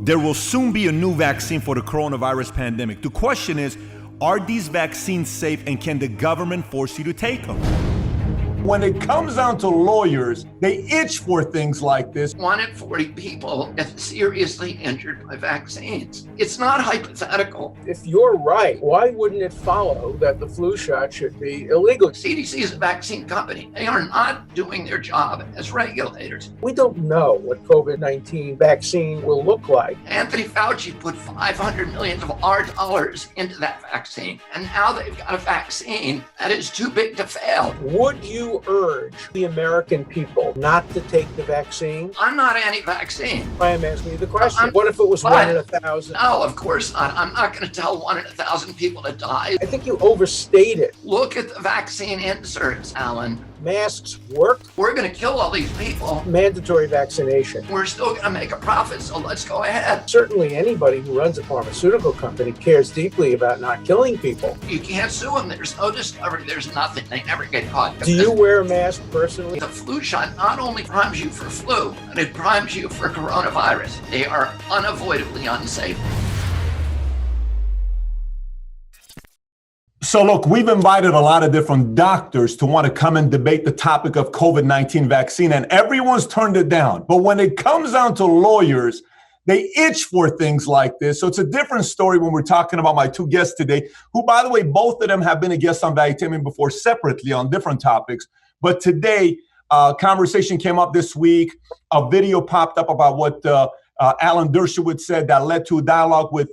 There will soon be a new vaccine for the coronavirus pandemic. The question is, are these vaccines safe and can the government force you to take them? When it comes down to lawyers, they itch for things like this. 1 in 40 people get seriously injured by vaccines. It's not hypothetical. If you're right, why wouldn't it follow that the flu shot should be illegal? CDC is a vaccine company. They are not doing their job as regulators. We don't know what COVID-19 vaccine will look like. Anthony Fauci put $500 million of our dollars into that vaccine, and now they've got a vaccine that is too big to fail. Would you urge the American people not to take the vaccine? I'm not anti-vaccine. I am asking you the question. What if it was 1 in 1,000? No, of course not. I'm not going to tell 1 in 1,000 people to die. I think you overstate it. Look at the vaccine inserts, Alan. Masks work. We're going to kill all these people. Mandatory vaccination. We're still going to make a profit, so let's go ahead. Certainly anybody who runs a pharmaceutical company cares deeply about not killing people. You can't sue them. There's no discovery. There's nothing. They never get caught. Do you wear a mask personally? The flu shot not only primes you for flu, but it primes you for coronavirus. They are unavoidably unsafe. So look, we've invited a lot of different doctors to want to come and debate the topic of COVID-19 vaccine, and everyone's turned it down. But when it comes down to lawyers, they itch for things like this. So it's a different story when we're talking about my two guests today, who, by the way, both of them have been a guest on Valuetainment before separately on different topics. But today, conversation came up this week. A video popped up about what Alan Dershowitz said that led to a dialogue with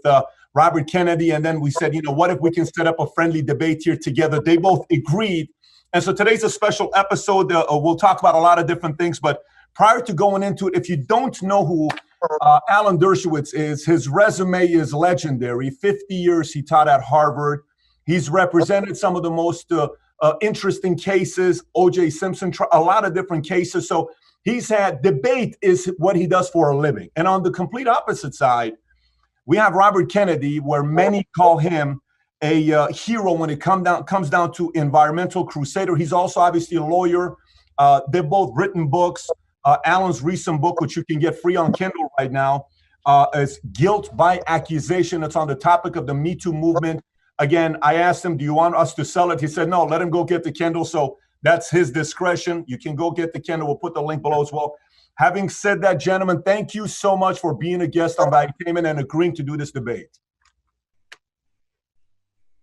Robert Kennedy. And then we said, you know, what if we can set up a friendly debate here together? They both agreed. And so today's a special episode. We'll talk about a lot of different things. But prior to going into it, if you don't know who Alan Dershowitz is, his resume is legendary. 50 years he taught at Harvard. He's represented some of the most interesting cases, O.J. Simpson, a lot of different cases. So he's had debate is what he does for a living. And on the complete opposite side, we have Robert Kennedy, where many call him a hero when it comes down to environmental crusader. He's also obviously a lawyer. They've both written books. Alan's recent book, which you can get free on Kindle right now, is Guilt by Accusation. It's on the topic of the Me Too movement. Again, I asked him, do you want us to sell it? He said, no, let him go get the Kindle. So that's his discretion. You can go get the Kindle. We'll put the link below as well. Having said that, gentlemen, thank you so much for being a guest on Valuetainment and agreeing to do this debate.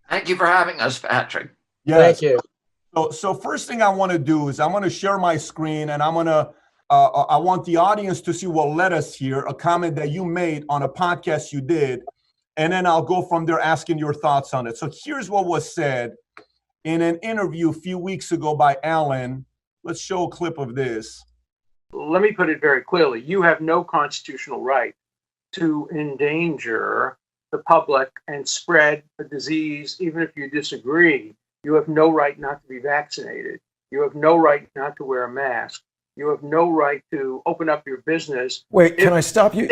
Thank you for having us, Patrick. Yes. Thank you. So first thing I want to do is I'm going to share my screen, and I'm going to I want the audience to see what led us here, a comment that you made on a podcast you did, and then I'll go from there asking your thoughts on it. So here's what was said in an interview a few weeks ago by Alan. Let's show a clip of this. Let me put it very clearly. You have no constitutional right to endanger the public and spread a disease, even if you disagree. You have no right not to be vaccinated. You have no right not to wear a mask. You have no right to open up your business. Wait, can I stop you?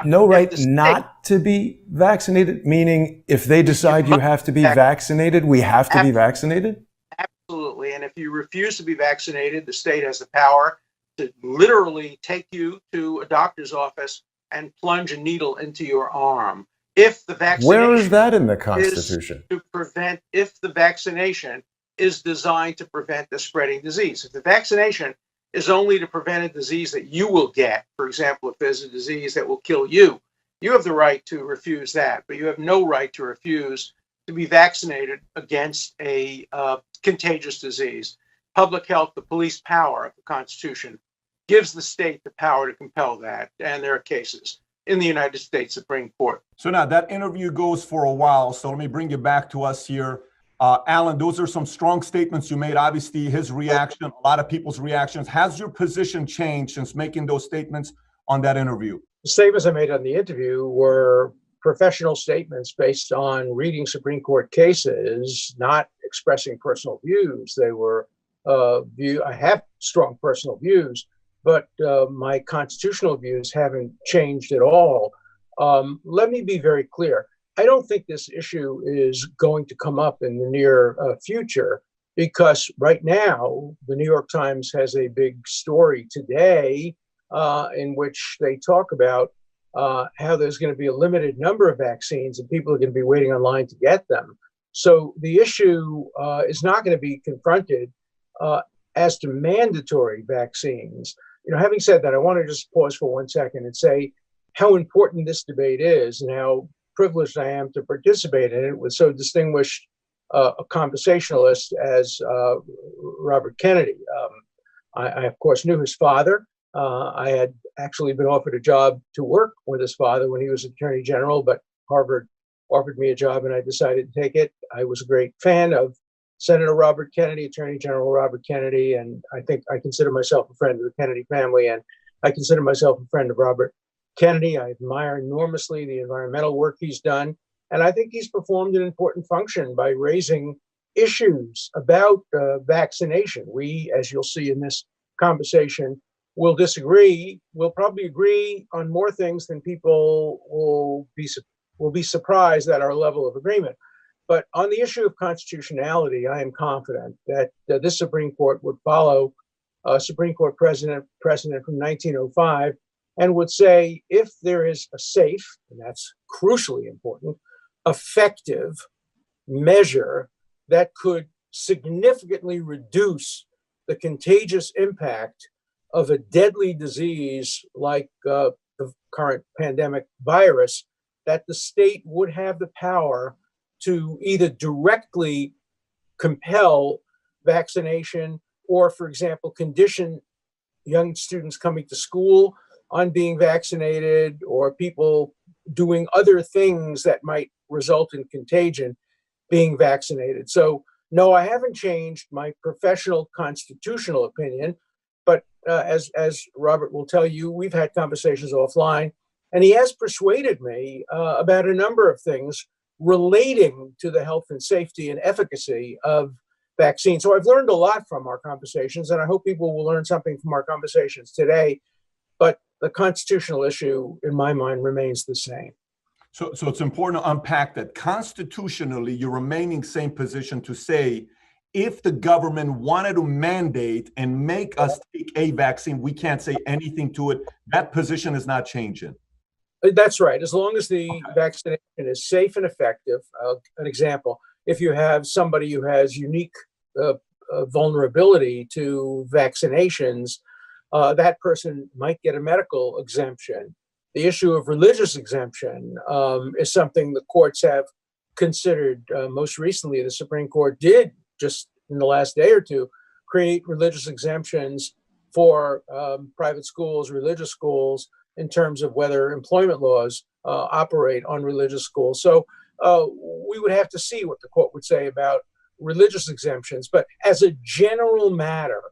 No right not to be vaccinated, meaning if they decide you have to be vaccinated, we have to be vaccinated? Absolutely. And if you refuse to be vaccinated, the state has the power to literally take you to a doctor's office and plunge a needle into your arm. If the vaccination Where is that in the Constitution? If the vaccination is designed to prevent the spreading disease. If the vaccination is only to prevent a disease that you will get, for example, if there's a disease that will kill you, you have the right to refuse that, but you have no right to refuse to be vaccinated against a contagious disease. Public health, the police power of the Constitution, gives the state the power to compel that, and there are cases in the United States Supreme Court. So now that interview goes for a while, so let me bring it back to us here. Alan, those are some strong statements you made. Obviously, his reaction, a lot of people's reactions. Has your position changed since making those statements on that interview? The statements I made on the interview were professional statements based on reading Supreme Court cases, not expressing personal views. They were I have strong personal views, but my constitutional views haven't changed at all. Let me be very clear. I don't think this issue is going to come up in the near future, because right now, the New York Times has a big story today in which they talk about how there's going to be a limited number of vaccines and people are going to be waiting online to get them. So the issue is not going to be confronted as to mandatory vaccines. Having said that, I want to just pause for 1 second and say how important this debate is and how privileged I am to participate in it with so distinguished a conversationalist as Robert Kennedy. I, of course, knew his father. I had actually been offered a job to work with his father when he was Attorney General, but Harvard offered me a job and I decided to take it. I was a great fan of Senator Robert Kennedy, Attorney General Robert Kennedy, and I think I consider myself a friend of the Kennedy family, and I consider myself a friend of Robert Kennedy. I admire enormously the environmental work he's done, and I think he's performed an important function by raising issues about vaccination. We, as you'll see in this conversation, will disagree. We'll probably agree on more things than people will be surprised at our level of agreement. But on the issue of constitutionality, I am confident that this Supreme Court would follow Supreme Court precedent from 1905 and would say if there is a safe, and that's crucially important, effective measure that could significantly reduce the contagious impact of a deadly disease like the current pandemic virus, that the state would have the power to either directly compel vaccination or, for example, condition young students coming to school on being vaccinated or people doing other things that might result in contagion being vaccinated. So, no, I haven't changed my professional constitutional opinion, but as Robert will tell you, we've had conversations offline, and he has persuaded me about a number of things relating to the health and safety and efficacy of vaccines. So I've learned a lot from our conversations, and I hope people will learn something from our conversations today. But the constitutional issue, in my mind, remains the same. So it's important to unpack that. Constitutionally, you're remaining same position to say, if the government wanted to mandate and make us take a vaccine, we can't say anything to it. That position is not changing. That's right. As long as the vaccination is safe and effective. An example, if you have somebody who has unique vulnerability to vaccinations, that person might get a medical exemption. The issue of religious exemption is something the courts have considered. Most recently, the Supreme Court did, just in the last day or two, create religious exemptions for private schools, religious schools, in terms of whether employment laws operate on religious schools. So we would have to see what the court would say about religious exemptions. But as a general matter,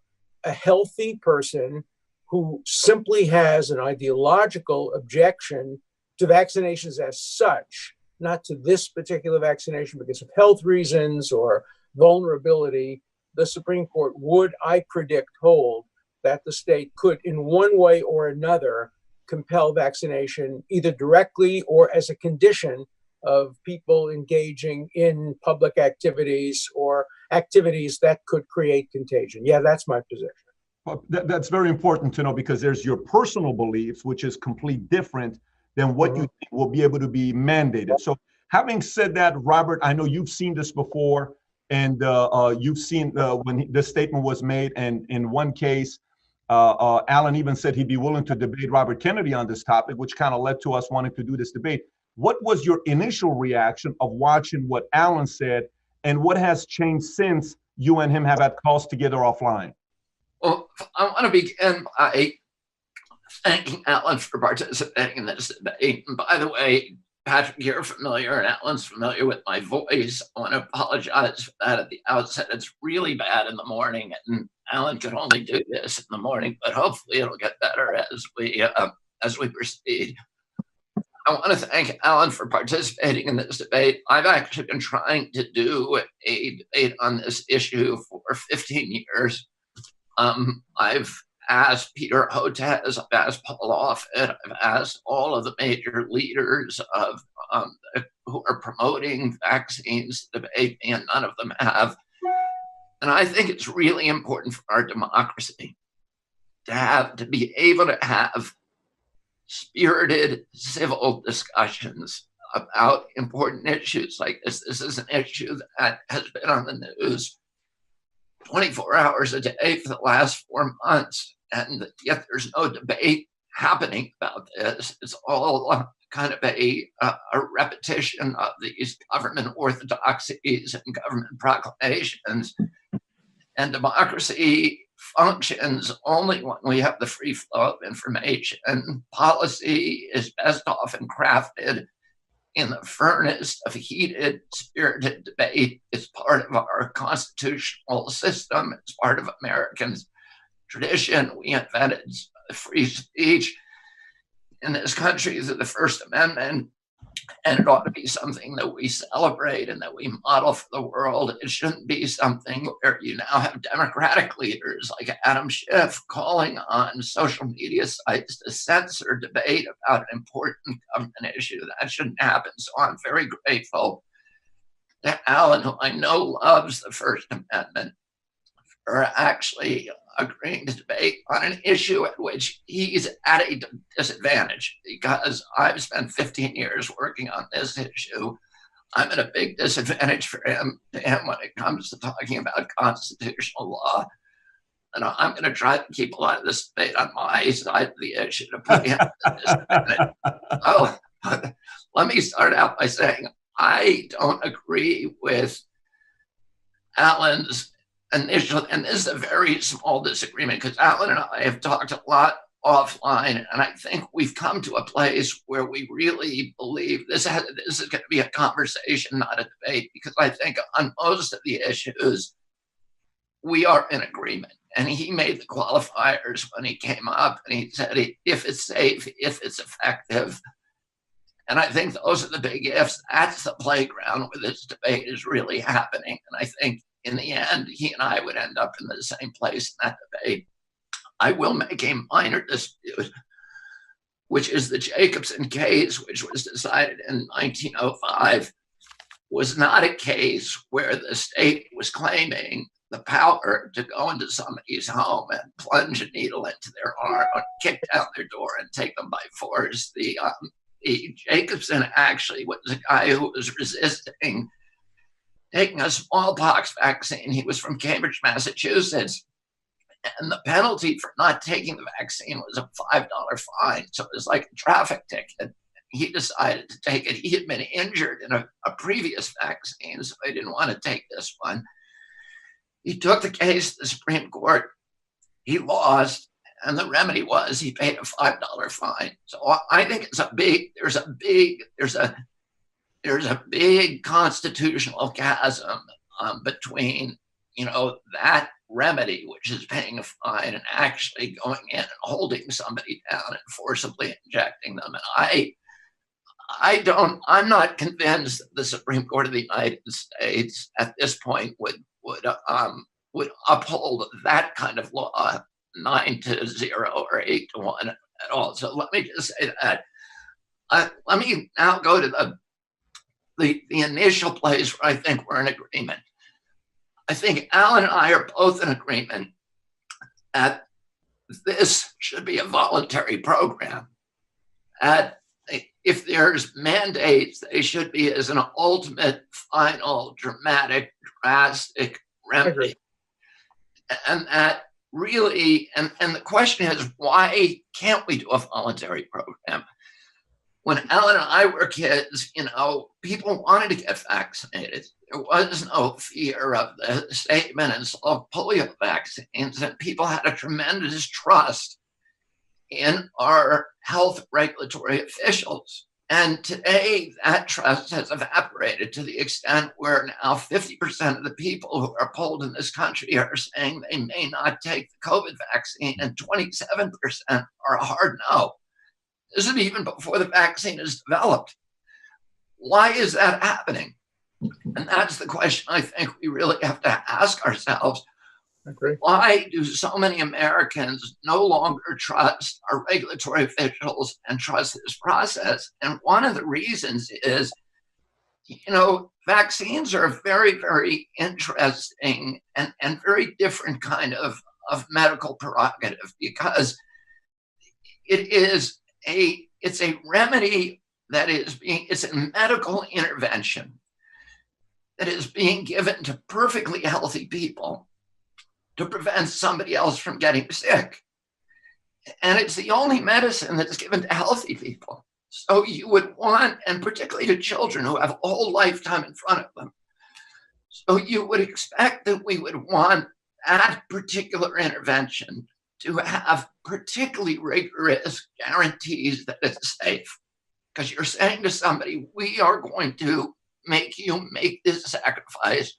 a healthy person who simply has an ideological objection to vaccinations as such, not to this particular vaccination because of health reasons or vulnerability, the Supreme Court would, I predict, hold that the state could, in one way or another, compel vaccination either directly or as a condition of people engaging in public activities or activities that could create contagion. Yeah, that's my position. Well, that's very important to know, because there's your personal beliefs, which is completely different than what you think will be able to be mandated. So having said that, Robert, I know you've seen this before, and you've seen when this statement was made, and in one case, Alan even said he'd be willing to debate Robert Kennedy on this topic, which kind of led to us wanting to do this debate. What was your initial reaction of watching what Alan said, and what has changed since you and him have had calls together offline? Well, I want to begin by thanking Alan for participating in this debate. And by the way, Patrick, you're familiar and Alan's familiar with my voice. I want to apologize for that at the outset. It's really bad in the morning, and Alan could only do this in the morning, but hopefully it'll get better as we proceed. I want to thank Alan for participating in this debate. I've actually been trying to do a debate on this issue for 15 years. I've asked Peter Hotez, I've asked Paul Offit, I've asked all of the major leaders of who are promoting vaccines to debate me, and none of them have. And I think it's really important for our democracy to be able to have spirited civil discussions about important issues like this. This is an issue that has been on the news 24 hours a day for the last 4 months, and yet there's no debate happening about this. It's all kind of a repetition of these government orthodoxies and government proclamations. And democracy functions only when we have the free flow of information. Policy is best often crafted in the furnace of heated, spirited debate. It's part of our constitutional system. It's part of American tradition. We invented free speech in this country through the First Amendment, and it ought to be something that we celebrate and that we model for the world. It shouldn't be something where you now have Democratic leaders like Adam Schiff calling on social media sites to censor debate about an important government issue. That shouldn't happen. So I'm very grateful to Alan, who I know loves the First Amendment, for actually agreeing to debate on an issue at which he's at a disadvantage, because I've spent 15 years working on this issue. I'm at a big disadvantage for him when it comes to talking about constitutional law. And I'm going to try to keep a lot of this debate on my side of the issue to put him at a disadvantage. Oh, let me start out by saying I don't agree with Alan's initial, and this is a very small disagreement because Alan and I have talked a lot offline, and I think we've come to a place where we really believe this is going to be a conversation, not a debate, because I think on most of the issues we are in agreement. And he made the qualifiers when he came up, and he said if it's safe, if it's effective. And I think those are the big ifs. That's the playground where this debate is really happening. And I think in the end, he and I would end up in the same place in that debate. I will make a minor dispute, which is the Jacobson case, which was decided in 1905, was not a case where the state was claiming the power to go into somebody's home and plunge a needle into their arm or kick down their door and take them by force. The Jacobson actually was a guy who was resisting taking a smallpox vaccine. He was from Cambridge, Massachusetts, and the penalty for not taking the vaccine was a $5 fine. So it was like a traffic ticket. He decided to take it. He had been injured in a previous vaccine, so he didn't want to take this one. He took the case to the Supreme Court. He lost, and the remedy was he paid a $5 fine. So I think there's a big constitutional chasm between, that remedy, which is paying a fine, and actually going in and holding somebody down and forcibly injecting them. And I'm not convinced that the Supreme Court of the United States at this point would uphold that kind of law 9-0 or 8-1 at all. So let me just say that. Let me now go to the initial place where I think we're in agreement. I think Alan and I are both in agreement that this should be a voluntary program. If there's mandates, they should be as an ultimate, final, dramatic, drastic remedy. And that really, and the question is, why can't we do a voluntary program? When Alan and I were kids, people wanted to get vaccinated. There was no fear of the statement and polio vaccines, and people had a tremendous trust in our health regulatory officials. And today, that trust has evaporated to the extent where now 50% of the people who are polled in this country are saying they may not take the COVID vaccine, and 27% are a hard no. This is even before the vaccine is developed. Why is that happening? And that's the question I think we really have to ask ourselves. Why do so many Americans no longer trust our regulatory officials and trust this process? And one of the reasons is, vaccines are a very, very interesting and very different kind of medical prerogative, because it is it's a remedy that it's a medical intervention that is being given to perfectly healthy people to prevent somebody else from getting sick. And it's the only medicine that's given to healthy people. So you would want, and particularly to children who have a whole lifetime in front of them, so you would expect that we would want that particular intervention to have particularly rigorous guarantees that it's safe. Because you're saying to somebody, we are going to make you make this sacrifice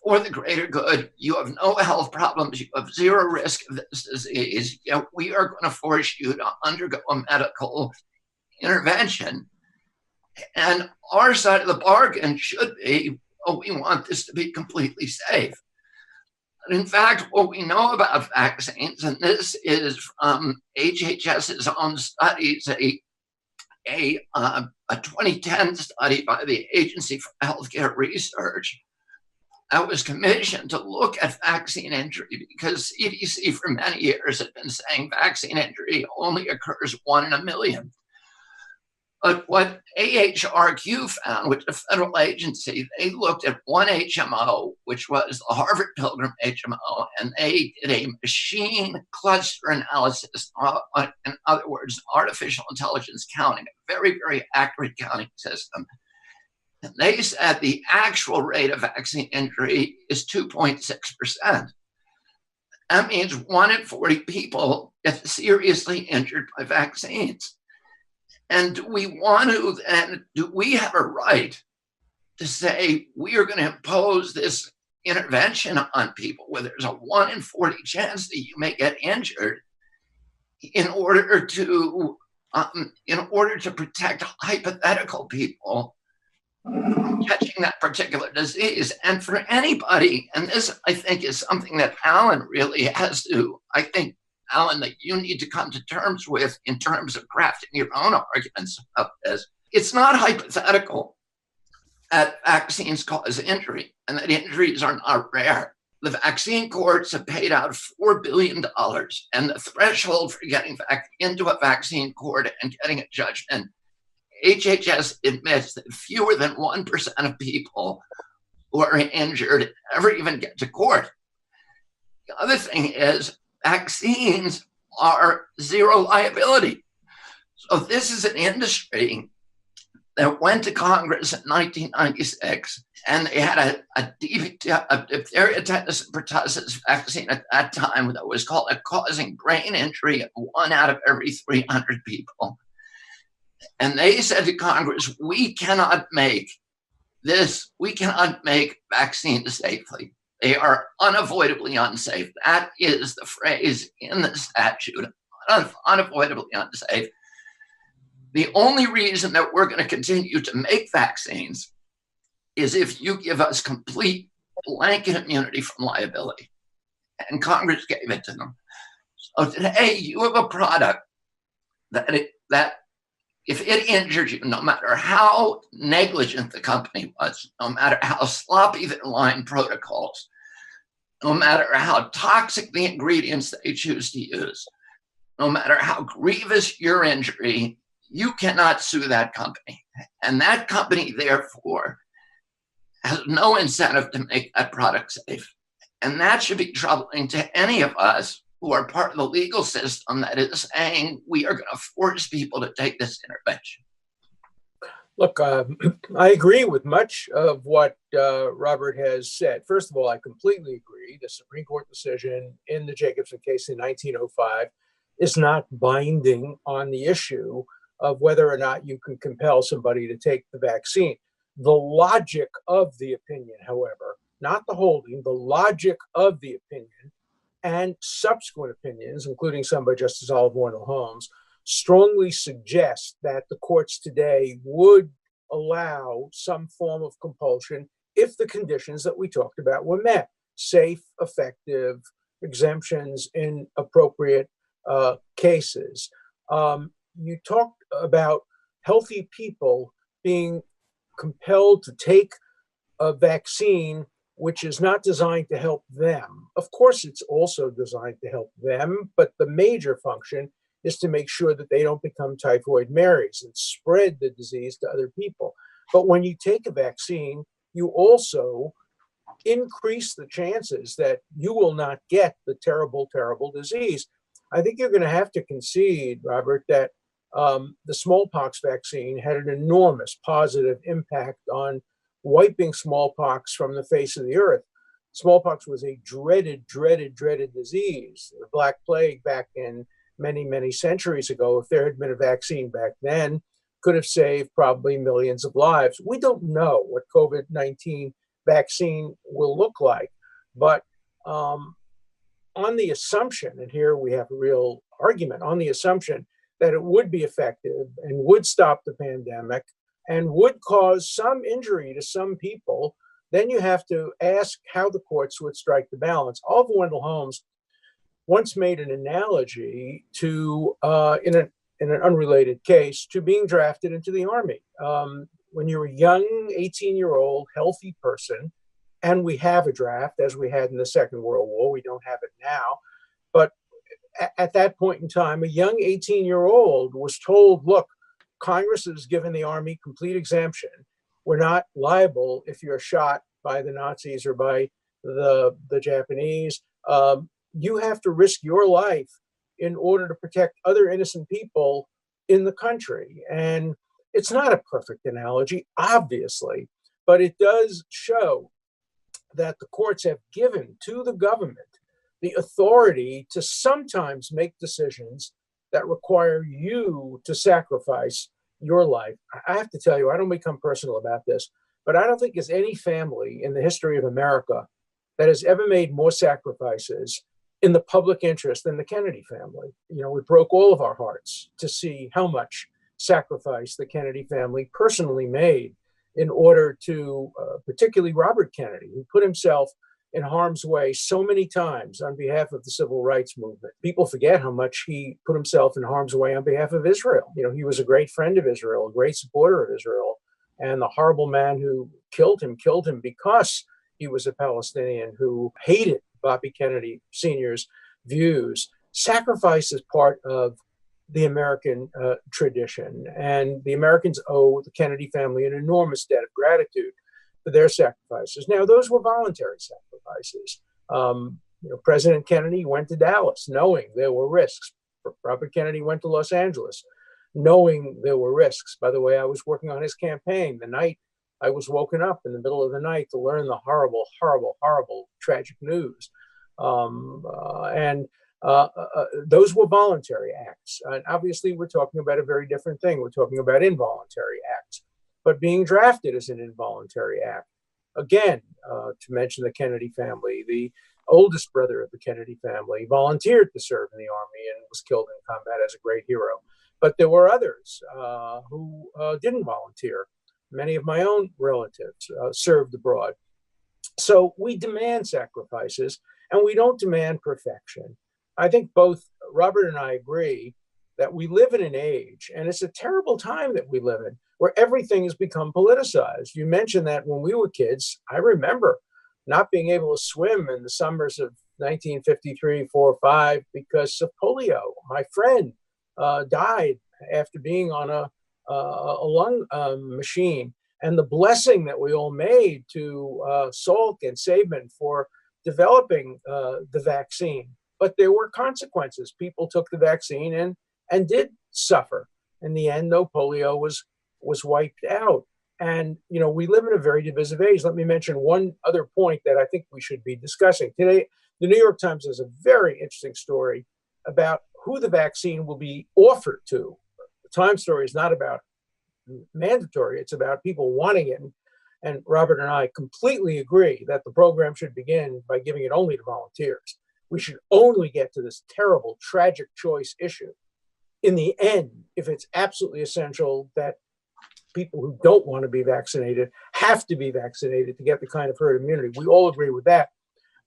for the greater good. You have no health problems. You have zero risk of this disease. Yet we are going to force you to undergo a medical intervention. And our side of the bargain should be, oh, we want this to be completely safe. And in fact, what we know about vaccines, and this is from HHS's own studies, a 2010 study by the Agency for Healthcare Research that was commissioned to look at vaccine injury, because CDC for many years had been saying vaccine injury only occurs 1 in a million. But what AHRQ found, which is a federal agency, they looked at one HMO, which was the Harvard Pilgrim HMO, and they did a machine cluster analysis, in other words, artificial intelligence counting, a very, very accurate counting system. And they said the actual rate of vaccine injury is 2.6%. That means 1 in 40 people get seriously injured by vaccines. And do we have a right to say we are going to impose this intervention on people where there's a 1 in 40 chance that you may get injured in order to protect hypothetical people catching that particular disease? And for anybody, and this I think is something that Alan really has to, Alan, that you need to come to terms with in terms of crafting your own arguments about this. It's not hypothetical that vaccines cause injury and that injuries are not rare. The vaccine courts have paid out $4 billion, and the threshold for getting back into a vaccine court and getting a judgment, HHS admits that fewer than 1% of people who are injured ever even get to court. The other thing is, vaccines are zero liability. So this is an industry that went to Congress in 1996, and they had a diphtheria, tetanus, and pertussis vaccine at that time that was called causing brain injury in 1 out of every 300 people. And they said to Congress, we cannot make vaccines safely. They are unavoidably unsafe. That is the phrase in the statute, unavoidably unsafe. The only reason that we're going to continue to make vaccines is if you give us complete blanket immunity from liability. And Congress gave it to them. So today you have a product that if it injured you, no matter how negligent the company was, no matter how sloppy their line protocols, no matter how toxic the ingredients they choose to use, no matter how grievous your injury, you cannot sue that company. And that company, therefore, has no incentive to make that product safe. And that should be troubling to any of us who are part of the legal system that is saying we are going to force people to take this intervention. Look, I agree with much of what Robert has said. First of all, I completely agree. The Supreme Court decision in the Jacobson case in 1905 is not binding on the issue of whether or not you can compel somebody to take the vaccine. The logic of the opinion, however, not the holding, the logic of the opinion and subsequent opinions, including some by Justice Oliver Wendell Holmes, strongly suggest that the courts today would allow some form of compulsion if the conditions that we talked about were met: safe, effective, exemptions in appropriate cases. You talked about healthy people being compelled to take a vaccine which is not designed to help them. Of course, it's also designed to help them, but the major function is to make sure that they don't become typhoid Marys and spread the disease to other people. But when you take a vaccine, you also increase the chances that you will not get the terrible, terrible disease. I think you're going to have to concede, Robert, that the smallpox vaccine had an enormous positive impact on wiping smallpox from the face of the earth. Smallpox was a dreaded, dreaded, dreaded disease. The Black Plague back in many, many centuries ago, if there had been a vaccine back then, could have saved probably millions of lives. We don't know what COVID-19 vaccine will look like, but on the assumption, and here we have a real argument, on the assumption that it would be effective and would stop the pandemic and would cause some injury to some people, then you have to ask how the courts would strike the balance. Oliver Wendell Holmes once made an analogy to, in an unrelated case, to being drafted into the Army. When you're a young 18-year-old healthy person, and we have a draft as we had in the Second World War, we don't have it now, but at that point in time, a young 18-year-old was told, look, Congress has given the Army complete exemption. We're not liable if you're shot by the Nazis or by the Japanese. You have to risk your life in order to protect other innocent people in the country. And it's not a perfect analogy, obviously, but it does show that the courts have given to the government the authority to sometimes make decisions that require you to sacrifice your life. I have to tell you, I don't become personal about this, but I don't think there's any family in the history of America that has ever made more sacrifices in the public interest than the Kennedy family. You know, it broke all of our hearts to see how much sacrifice the Kennedy family personally made in order to, particularly Robert Kennedy, who put himself in harm's way so many times on behalf of the civil rights movement. People forget how much he put himself in harm's way on behalf of Israel. You know, he was a great friend of Israel, a great supporter of Israel, and the horrible man who killed him because he was a Palestinian who hated Bobby Kennedy Sr.'s views. Sacrifice is part of the American tradition, and the Americans owe the Kennedy family an enormous debt of gratitude for their sacrifices. Now, those were voluntary sacrifices. President Kennedy went to Dallas knowing there were risks. Robert Kennedy went to Los Angeles knowing there were risks. By the way, I was working on his campaign the night I was woken up in the middle of the night to learn the horrible, horrible, horrible, tragic news. Those were voluntary acts. And obviously, we're talking about a very different thing. We're talking about involuntary acts. But being drafted is an involuntary act. Again, to mention the Kennedy family, the oldest brother of the Kennedy family volunteered to serve in the Army and was killed in combat as a great hero. But there were others who didn't volunteer. Many of my own relatives served abroad. So we demand sacrifices, and we don't demand perfection. I think both Robert and I agree that we live in an age, and it's a terrible time that we live in, where everything has become politicized. You mentioned that when we were kids. I remember not being able to swim in the summers of 1953, 4, 5 because of polio. My friend died after being on a lung machine, and the blessing that we all made to Salk and Sabin for developing the vaccine. But there were consequences. People took the vaccine and did suffer. In the end, though, polio was wiped out. And, you know, we live in a very divisive age. Let me mention one other point that I think we should be discussing. Today, the New York Times has a very interesting story about who the vaccine will be offered to. The Times story is not about mandatory. It's about people wanting it. And Robert and I completely agree that the program should begin by giving it only to volunteers. We should only get to this terrible, tragic choice issue in the end, if it's absolutely essential that people who don't want to be vaccinated have to be vaccinated to get the kind of herd immunity. We all agree with that.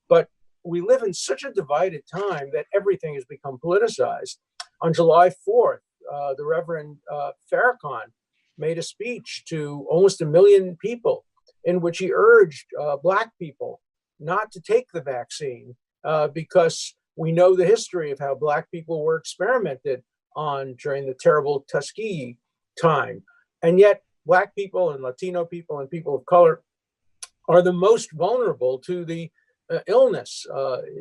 But we live in such a divided time that everything has become politicized. On July 4th, the Reverend Farrakhan made a speech to almost 1 million people in which he urged Black people not to take the vaccine because we know the history of how Black people were experimented on during the terrible Tuskegee time. And yet Black people and Latino people and people of color are the most vulnerable to the illness.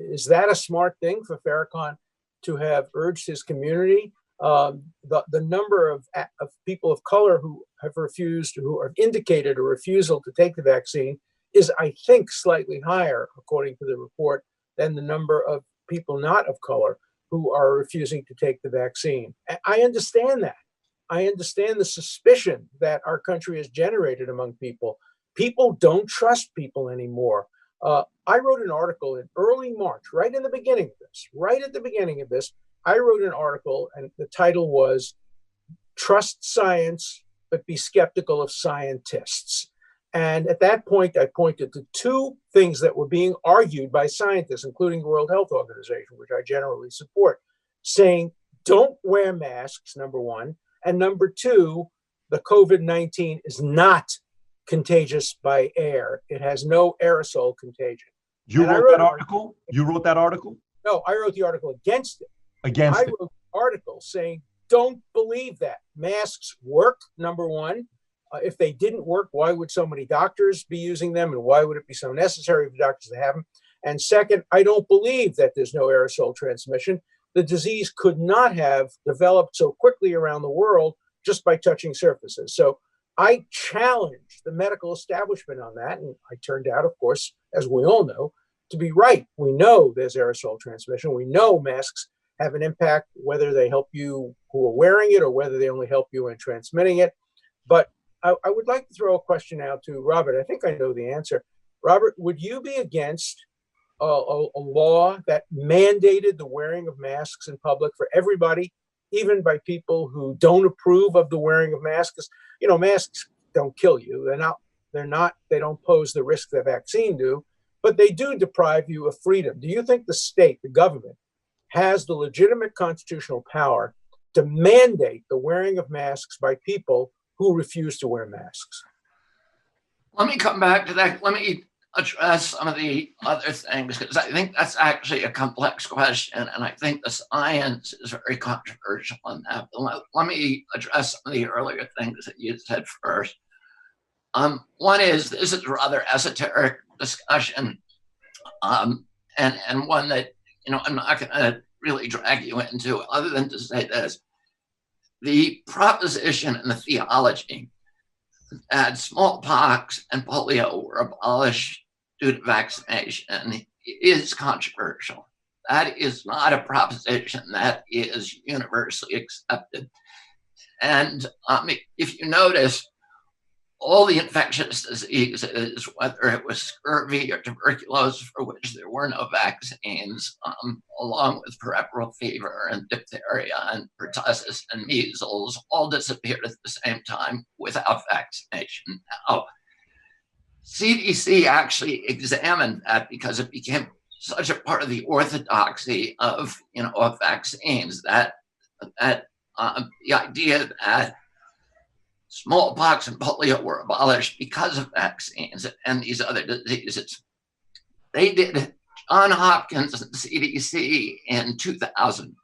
Is that a smart thing for Farrakhan to have urged his community? The number of people of color who have refused, who have indicated a refusal to take the vaccine is, I think, slightly higher, according to the report, than the number of people not of color who are refusing to take the vaccine. I understand that. I understand the suspicion that our country has generated among people. People don't trust people anymore. I wrote an article in early March, right at the beginning of this, I wrote an article, and the title was Trust Science, but Be Skeptical of Scientists. And at that point, I pointed to two things that were being argued by scientists, including the World Health Organization, which I generally support, saying, don't wear masks, number one. And number two, the COVID-19 is not contagious by air. It has no aerosol contagion. You wrote that article? You wrote that article? No, I wrote the article against it. I wrote an article saying, don't believe that. Masks work, number one. If they didn't work, why would so many doctors be using them? And why would it be so necessary for doctors to have them? And second, I don't believe that there's no aerosol transmission. The disease could not have developed so quickly around the world just by touching surfaces. So I challenged the medical establishment on that. And I turned out, of course, as we all know, to be right. We know there's aerosol transmission. We know masks have an impact, whether they help you who are wearing it or whether they only help you in transmitting it. But I would like to throw a question out to Robert. I think I know the answer. Robert, would you be against a law that mandated the wearing of masks in public for everybody, even by people who don't approve of the wearing of masks? You know, masks don't kill you. They don't pose the risk that vaccine do, but they do deprive you of freedom. Do you think the state, the government, has the legitimate constitutional power to mandate the wearing of masks by people who refuse to wear masks? Let me come back to that. Let me address some of the other things, because I think that's actually a complex question, and I think the science is very controversial on that. But let me address some of the earlier things that you said first. One is, this is a rather esoteric discussion, and one that, I'm not going to really drag you into, other than to say this. The proposition and the theology that smallpox and polio were abolished due to vaccination is controversial. That is not a proposition that is universally accepted. And if you notice, all the infectious diseases, whether it was scurvy or tuberculosis, for which there were no vaccines, along with peripheral fever and diphtheria and pertussis and measles, all disappeared at the same time without vaccination. Now, CDC actually examined that because it became such a part of the orthodoxy of vaccines that the idea that smallpox and polio were abolished because of vaccines and these other diseases. They did, John Hopkins and the CDC in 2000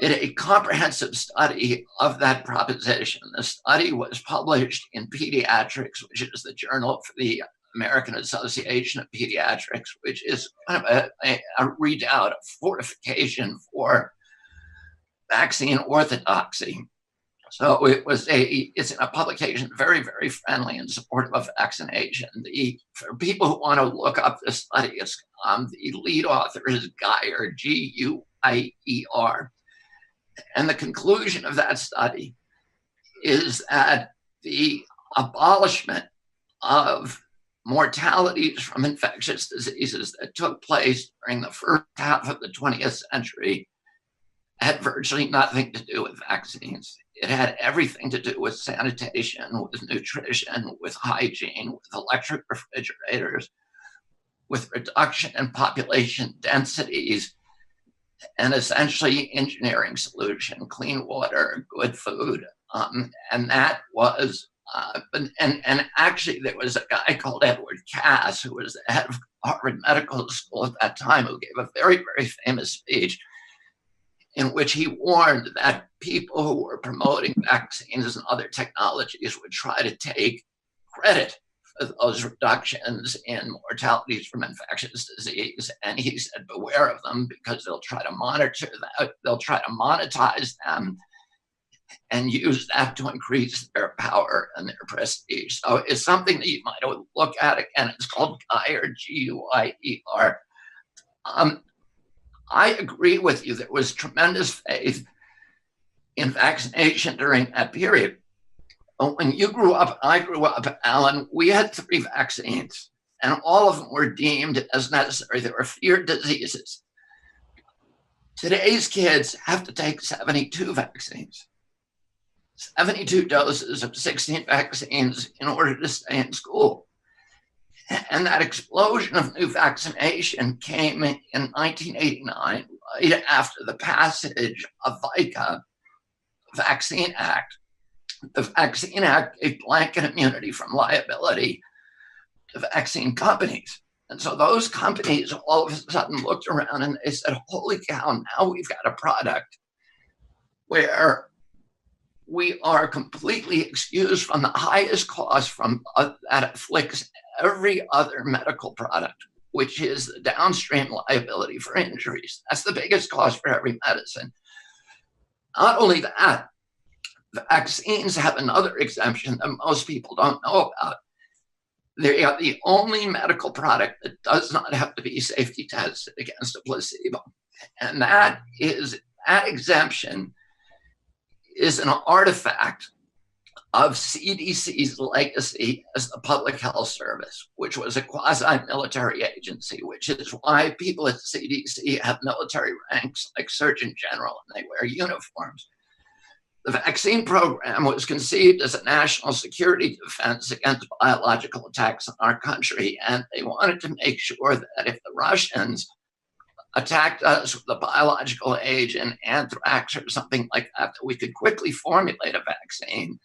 did a comprehensive study of that proposition. The study was published in Pediatrics, which is the journal for the American Association of Pediatrics, which is kind of a redoubt, a fortification for vaccine orthodoxy. So it's a publication very, very friendly and supportive of vaccination. For people who want to look up the study, the lead author is Guyer, Guier. And the conclusion of that study is that the abolishment of mortalities from infectious diseases that took place during the first half of the 20th century had virtually nothing to do with vaccines. It had everything to do with sanitation, with nutrition, with hygiene, with electric refrigerators, with reduction in population densities, and essentially engineering solution, clean water, good food. And that was, and actually there was a guy called Edward Cass, who was the head of Harvard Medical School at that time, who gave a very, very famous speech in which he warned that people who were promoting vaccines and other technologies would try to take credit for those reductions in mortalities from infectious disease. And he said, beware of them, because they'll try to monitor that, they'll try to monetize them and use that to increase their power and their prestige. So it's something that you might look at. Again, it's called GUYER, G-U-I-E-R. I agree with you. There was tremendous faith in vaccination during that period. But when you grew up, I grew up, Alan, we had 3 vaccines, and all of them were deemed as necessary. They were feared diseases. Today's kids have to take 72 vaccines, 72 doses of 16 vaccines in order to stay in school. And that explosion of new vaccination came in 1989, right after the passage of VICA, Vaccine Act. The Vaccine Act gave blanket immunity from liability to vaccine companies. And so those companies all of a sudden looked around and they said, holy cow, now we've got a product where we are completely excused from the highest cost from that afflicts every other medical product, which is the downstream liability for injuries. That's the biggest cost for every medicine. Not only that, vaccines have another exemption that most people don't know about. They are the only medical product that does not have to be safety tested against a placebo. And that exemption is an artifact of CDC's legacy as the Public Health Service, which was a quasi-military agency, which is why people at CDC have military ranks like Surgeon General, and they wear uniforms. The vaccine program was conceived as a national security defense against biological attacks on our country, and they wanted to make sure that if the Russians attacked us with a biological agent, anthrax or something like that, that we could quickly formulate a vaccine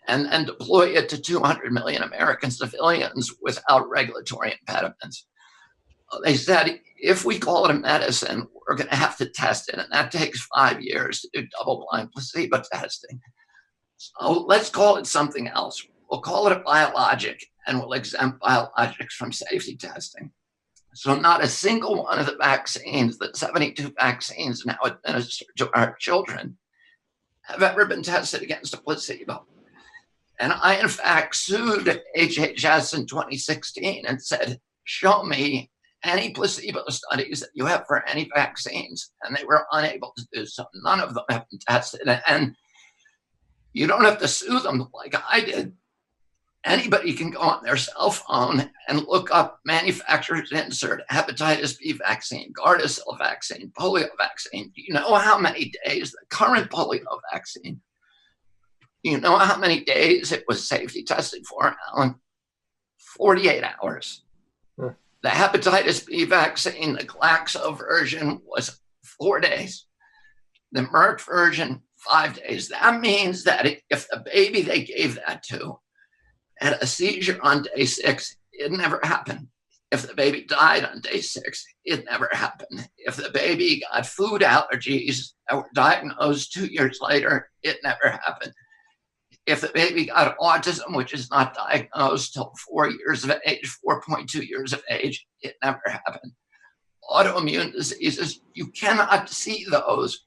and deploy it to 200 million American civilians without regulatory impediments. They said, if we call it a medicine, we're going to have to test it, and that takes 5 years to do double-blind placebo testing. So let's call it something else. We'll call it a biologic, and we'll exempt biologics from safety testing. So not a single one of the vaccines, the 72 vaccines now administered to our children, have ever been tested against a placebo. And I, in fact, sued HHS in 2016 and said, show me any placebo studies that you have for any vaccines. And they were unable to do so. None of them have been tested. And you don't have to sue them like I did. Anybody can go on their cell phone and look up manufacturer's insert, hepatitis B vaccine, Gardasil vaccine, polio vaccine. Do you know how many days the current polio vaccine, you know how many days it was safety tested for, Alan? 48 hours. The hepatitis B vaccine, the Glaxo version, was 4 days. The Merck version, 5 days. That means that if the baby they gave that to had a seizure on day 6, it never happened. If the baby died on day 6, it never happened. If the baby got food allergies that were diagnosed 2 years later, it never happened. If the baby got autism, which is not diagnosed till 4 years of age, 4.2 years of age, it never happened. Autoimmune diseases, you cannot see those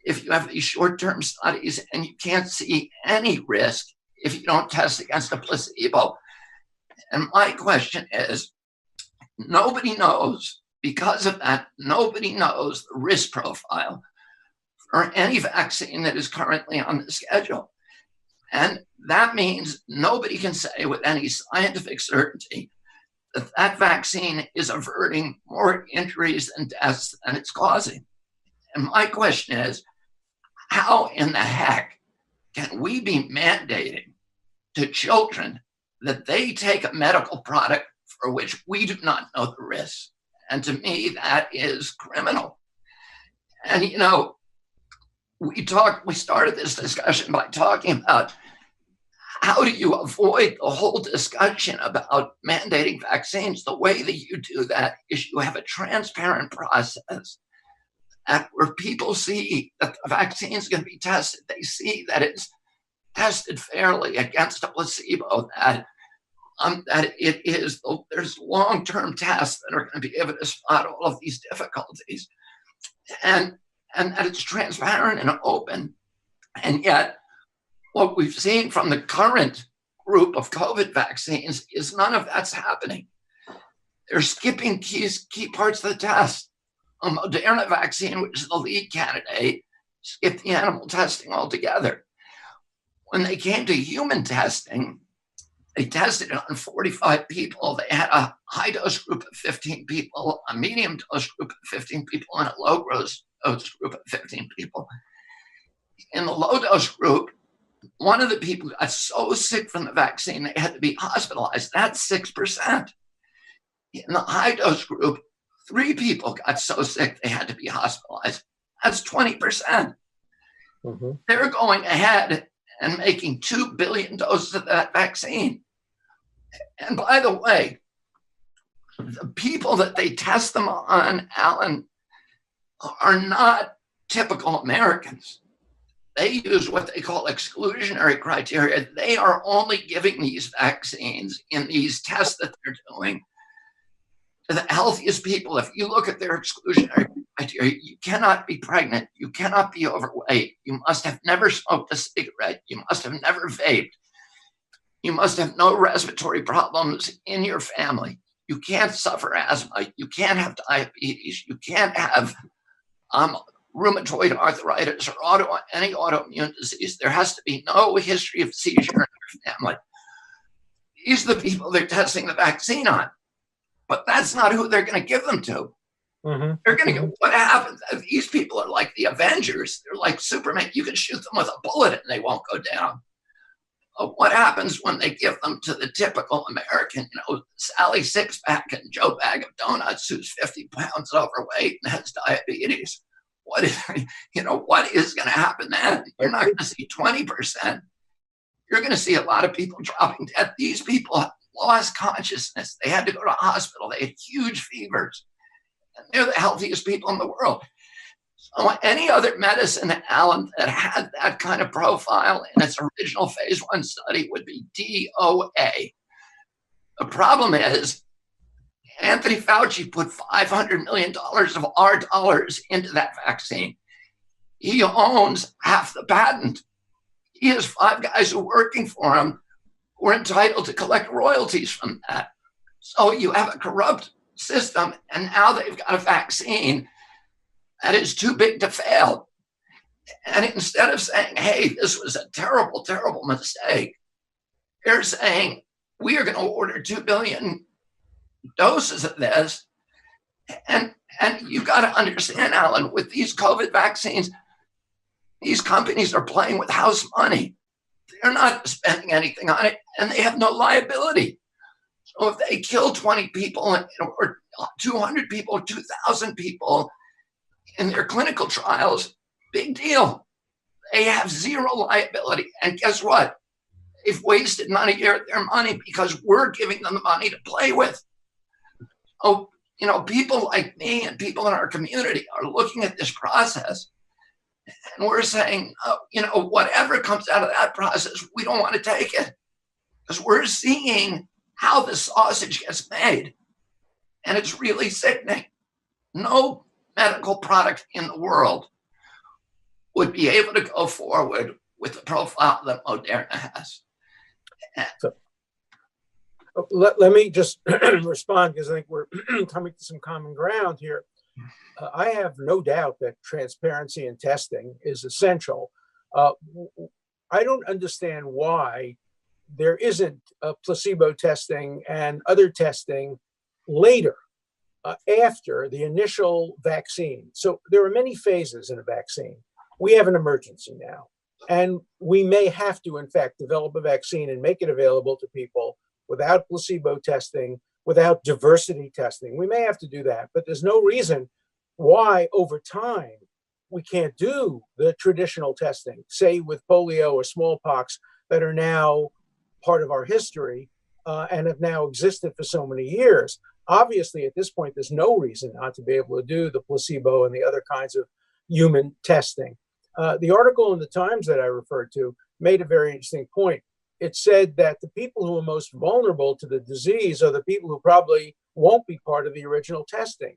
if you have these short-term studies, and you can't see any risk if you don't test against a placebo. And my question is, nobody knows, because of that, nobody knows the risk profile for any vaccine that is currently on the schedule. And that means nobody can say with any scientific certainty that that vaccine is averting more injuries and deaths than it's causing. And my question is, how in the heck can we be mandating to children that they take a medical product for which we do not know the risks? And to me, that is criminal. And, you know, we started this discussion by talking about how do you avoid the whole discussion about mandating vaccines? The way that you do that is you have a transparent process And where people see that the vaccine is going to be tested, they see that it's tested fairly against a placebo, that there's long-term tests that are going to be able to spot all of these difficulties, and that it's transparent and open. And yet, what we've seen from the current group of COVID vaccines is none of that's happening. They're skipping key parts of the test. A Moderna vaccine, which is the lead candidate, skipped the animal testing altogether. When they came to human testing, they tested it on 45 people. They had a high dose group of 15 people, a medium dose group of 15 people, and a low dose group of 15 people. In the low dose group, one of the people got so sick from the vaccine, they had to be hospitalized. That's 6%. In the high dose group, 3 people got so sick they had to be hospitalized. That's 20%. Mm-hmm. They're going ahead and making 2 billion doses of that vaccine. And by the way, the people that they test them on, Alan, are not typical Americans. They use what they call exclusionary criteria. They are only giving these vaccines in these tests that they're doing to the healthiest people. If you look at their exclusionary criteria, you cannot be pregnant. You cannot be overweight. You must have never smoked a cigarette. You must have never vaped. You must have no respiratory problems in your family. You can't suffer asthma. You can't have diabetes. You can't have rheumatoid arthritis or any autoimmune disease. There has to be no history of seizure in your family. These are the people they're testing the vaccine on. But that's not who they're going to give them to. Mm-hmm. They're going to get what happens. These people are like the Avengers. They're like Superman. You can shoot them with a bullet and they won't go down. What happens when they give them to the typical American, Sally Sixpack and Joe Bag of Donuts, who's 50 pounds overweight and has diabetes? What is going to happen then? You're not going to see 20%. You're going to see a lot of people dropping dead. These people lost consciousness. They had to go to a hospital. They had huge fevers. And they're the healthiest people in the world. So any other medicine, Alan, that had that kind of profile in its original phase 1 study would be DOA. The problem is Anthony Fauci put $500 million of our dollars into that vaccine. He owns half the patent. He has 5 guys who are working for him who are entitled to collect royalties from that. So you have a corrupt system, and now they've got a vaccine that is too big to fail. And instead of saying, hey, this was a terrible, terrible mistake, they're saying, we are going to order 2 billion doses of this. And you've got to understand, Alan, with these COVID vaccines, these companies are playing with house money. They're not spending anything on it, and they have no liability. So if they kill 20 people or 200 people, 2,000 people in their clinical trials, big deal. They have zero liability. And guess what? They've wasted their money because we're giving them the money to play with. Oh, people like me and people in our community are looking at this process, and we're saying, whatever comes out of that process, we don't want to take it, because we're seeing how the sausage gets made, and it's really sickening. No medical product in the world would be able to go forward with the profile that Moderna has. So, let me just respond, because I think we're coming to some common ground here. I have no doubt that transparency in testing is essential. I don't understand why there isn't placebo testing and other testing later, after the initial vaccine. So there are many phases in a vaccine. We have an emergency now, and we may have to, in fact, develop a vaccine and make it available to people without placebo testing, without diversity testing. We may have to do that, but there's no reason why over time we can't do the traditional testing, say with polio or smallpox, that are now part of our history. and have now existed for so many years. Obviously, at this point, there's no reason not to be able to do the placebo and the other kinds of human testing. The article in the Times that I referred to made a very interesting point. It said that the people who are most vulnerable to the disease are the people who probably won't be part of the original testing.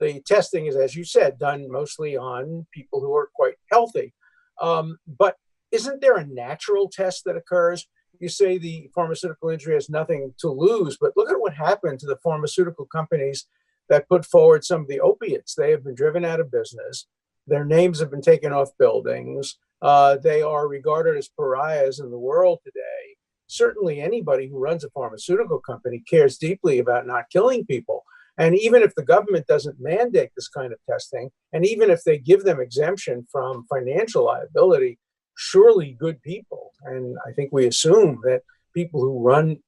The testing is, as you said, done mostly on people who are quite healthy. But isn't there a natural test that occurs? You say the pharmaceutical industry has nothing to lose, but look at what happened to the pharmaceutical companies that put forward some of the opiates. They have been driven out of business. Their names have been taken off buildings. They are regarded as pariahs in the world today. Certainly anybody who runs a pharmaceutical company cares deeply about not killing people. And even if the government doesn't mandate this kind of testing, and even if they give them exemption from financial liability, surely good people, and I think we assume that people who run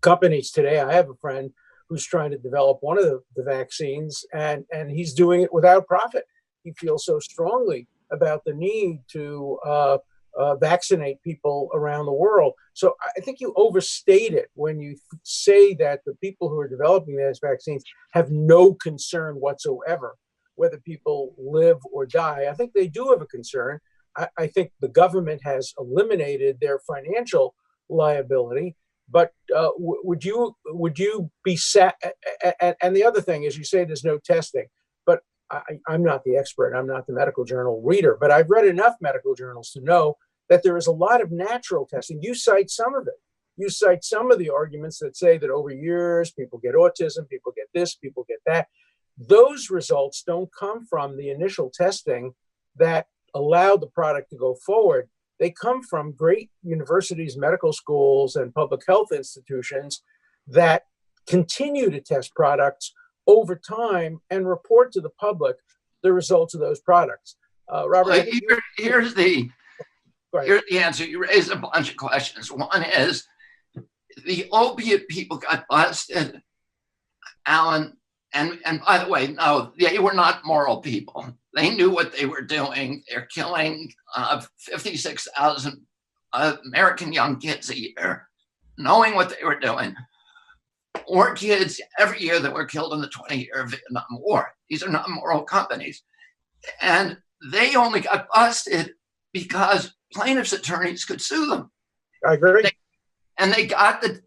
companies today, I have a friend who's trying to develop one of the vaccines, and he's doing it without profit. He feels so strongly about the need to vaccinate people around the world. So I think you overstate it when you say that the people who are developing these vaccines have no concern whatsoever whether people live or die. I think they do have a concern. I think the government has eliminated their financial liability, but would you be sad? And the other thing is, you say there's no testing, but I'm not the expert. I'm not the medical journal reader, but I've read enough medical journals to know that there is a lot of natural testing. You cite some of it. You cite some of the arguments that say that over years, people get autism, people get this, people get that. Those results don't come from the initial testing that allowed the product to go forward. They come from great universities, medical schools, and public health institutions that continue to test products over time and report to the public the results of those products. Robert, here's the answer. You raised a bunch of questions. One is, the opiate people got busted, Alan, and by the way, no, they were not moral people. They knew what they were doing. They're killing 56,000 American young kids a year, knowing what they were doing. More kids every year that were killed in the 20-year Vietnam War. These are not moral companies. And they only got busted because plaintiffs' attorneys could sue them. I agree. They got the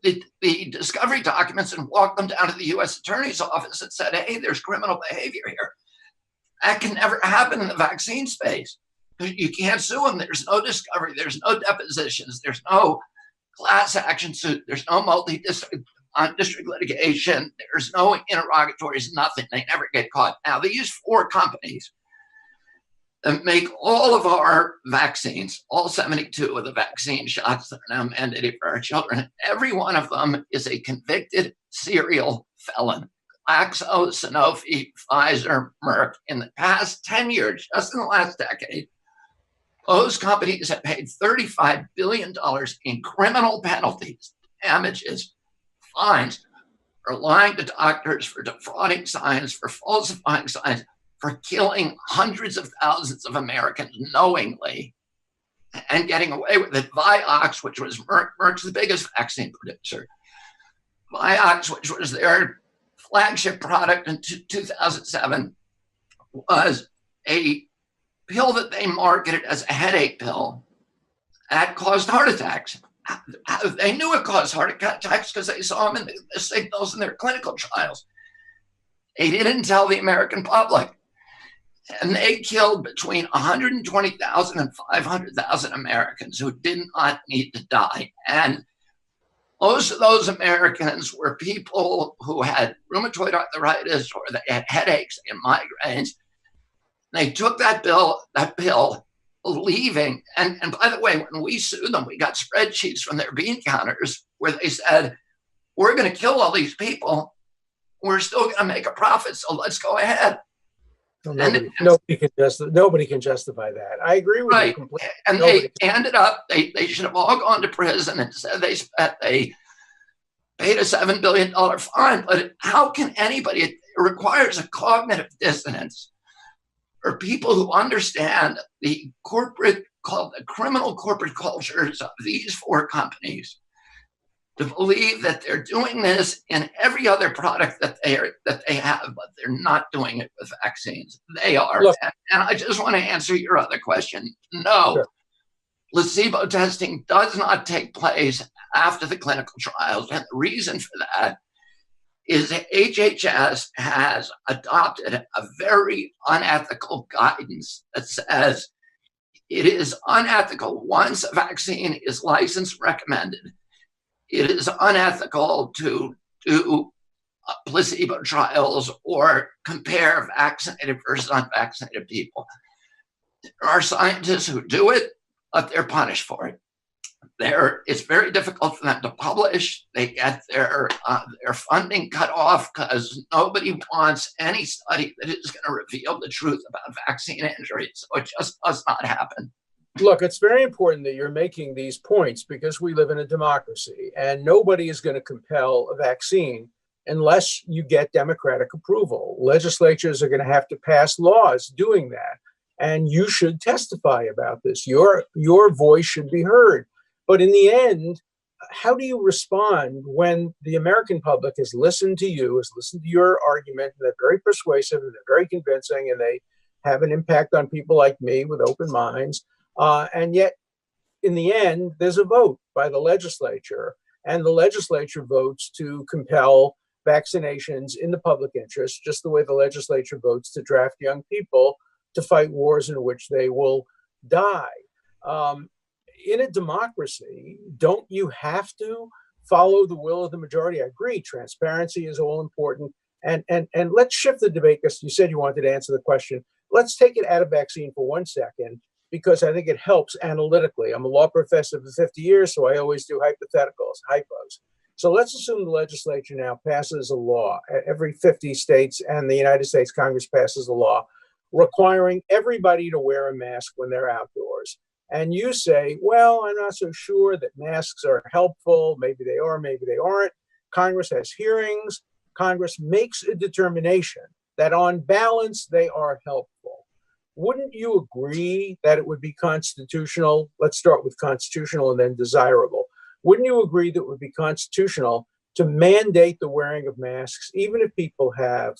discovery documents and walked them down to the U.S. Attorney's Office and said, hey, there's criminal behavior here. That can never happen in the vaccine space. You can't sue them. There's no discovery. There's no depositions. There's no class action suit. There's no multi-district litigation. There's no interrogatories, nothing. They never get caught. Now, they use 4 companies that make all of our vaccines, all 72 of the vaccine shots that are now mandated for our children. Every one of them is a convicted serial felon. Glaxo, Sanofi, Pfizer, Merck. In the past 10 years, just in the last decade, those companies have paid $35 billion in criminal penalties, damages, fines, for lying to doctors, for defrauding science, for falsifying science, for killing hundreds of thousands of Americans knowingly and getting away with it. Vioxx, which was Merck's the biggest vaccine producer. Vioxx, which was their flagship product in 2007, was a pill that they marketed as a headache pill that caused heart attacks. They knew it caused heart attacks because they saw them in the signals in their clinical trials. They didn't tell the American public. And they killed between 120,000 and 500,000 Americans who did not need to die. And most of those Americans were people who had rheumatoid arthritis, or they had headaches and migraines. They took that pill, believing, and by the way, when we sued them, we got spreadsheets from their bean counters where they said, we're going to kill all these people. We're still going to make a profit, so let's go ahead. Nobody can justify that. I agree with you completely. And they ended up, they should have all gone to prison and said they paid a $7 billion fine. But how can anybody, it requires a cognitive dissonance for people who understand the criminal corporate cultures of these 4 companies to believe that they're doing this in every other product that they have, but they're not doing it with vaccines. They are. Look, and I just want to answer your other question. No, sure. Placebo testing does not take place after the clinical trials. And the reason for that is that HHS has adopted a very unethical guidance that says it is unethical once a vaccine is licensed recommended. It is unethical to do placebo trials or compare vaccinated versus unvaccinated people. There are scientists who do it, but they're punished for it. It's very difficult for them to publish. They get their funding cut off because nobody wants any study that is going to reveal the truth about vaccine injuries. So it just does not happen. Look, it's very important that you're making these points because we live in a democracy and nobody is going to compel a vaccine unless you get democratic approval. Legislatures are going to have to pass laws doing that. And you should testify about this. Your voice should be heard. But in the end, how do you respond when the American public has listened to you, has listened to your argument, and they're very persuasive and they're very convincing, and they have an impact on people like me with open minds. And yet, in the end, there's a vote by the legislature, and the legislature votes to compel vaccinations in the public interest, just the way the legislature votes to draft young people to fight wars in which they will die. In a democracy, don't you have to follow the will of the majority? I agree, transparency is all important. And let's shift the debate, because you said you wanted to answer the question. Let's take it out of vaccine for 1 second, because I think it helps analytically. I'm a law professor for 50 years, so I always do hypotheticals, hypos. So let's assume the legislature now passes a law. Every 50 states and the United States Congress passes a law requiring everybody to wear a mask when they're outdoors. And you say, well, I'm not so sure that masks are helpful. Maybe they are, maybe they aren't. Congress has hearings. Congress makes a determination that on balance, they are helpful. Wouldn't you agree that it would be constitutional? Let's start with constitutional and then desirable. Wouldn't you agree that it would be constitutional to mandate the wearing of masks, even if people have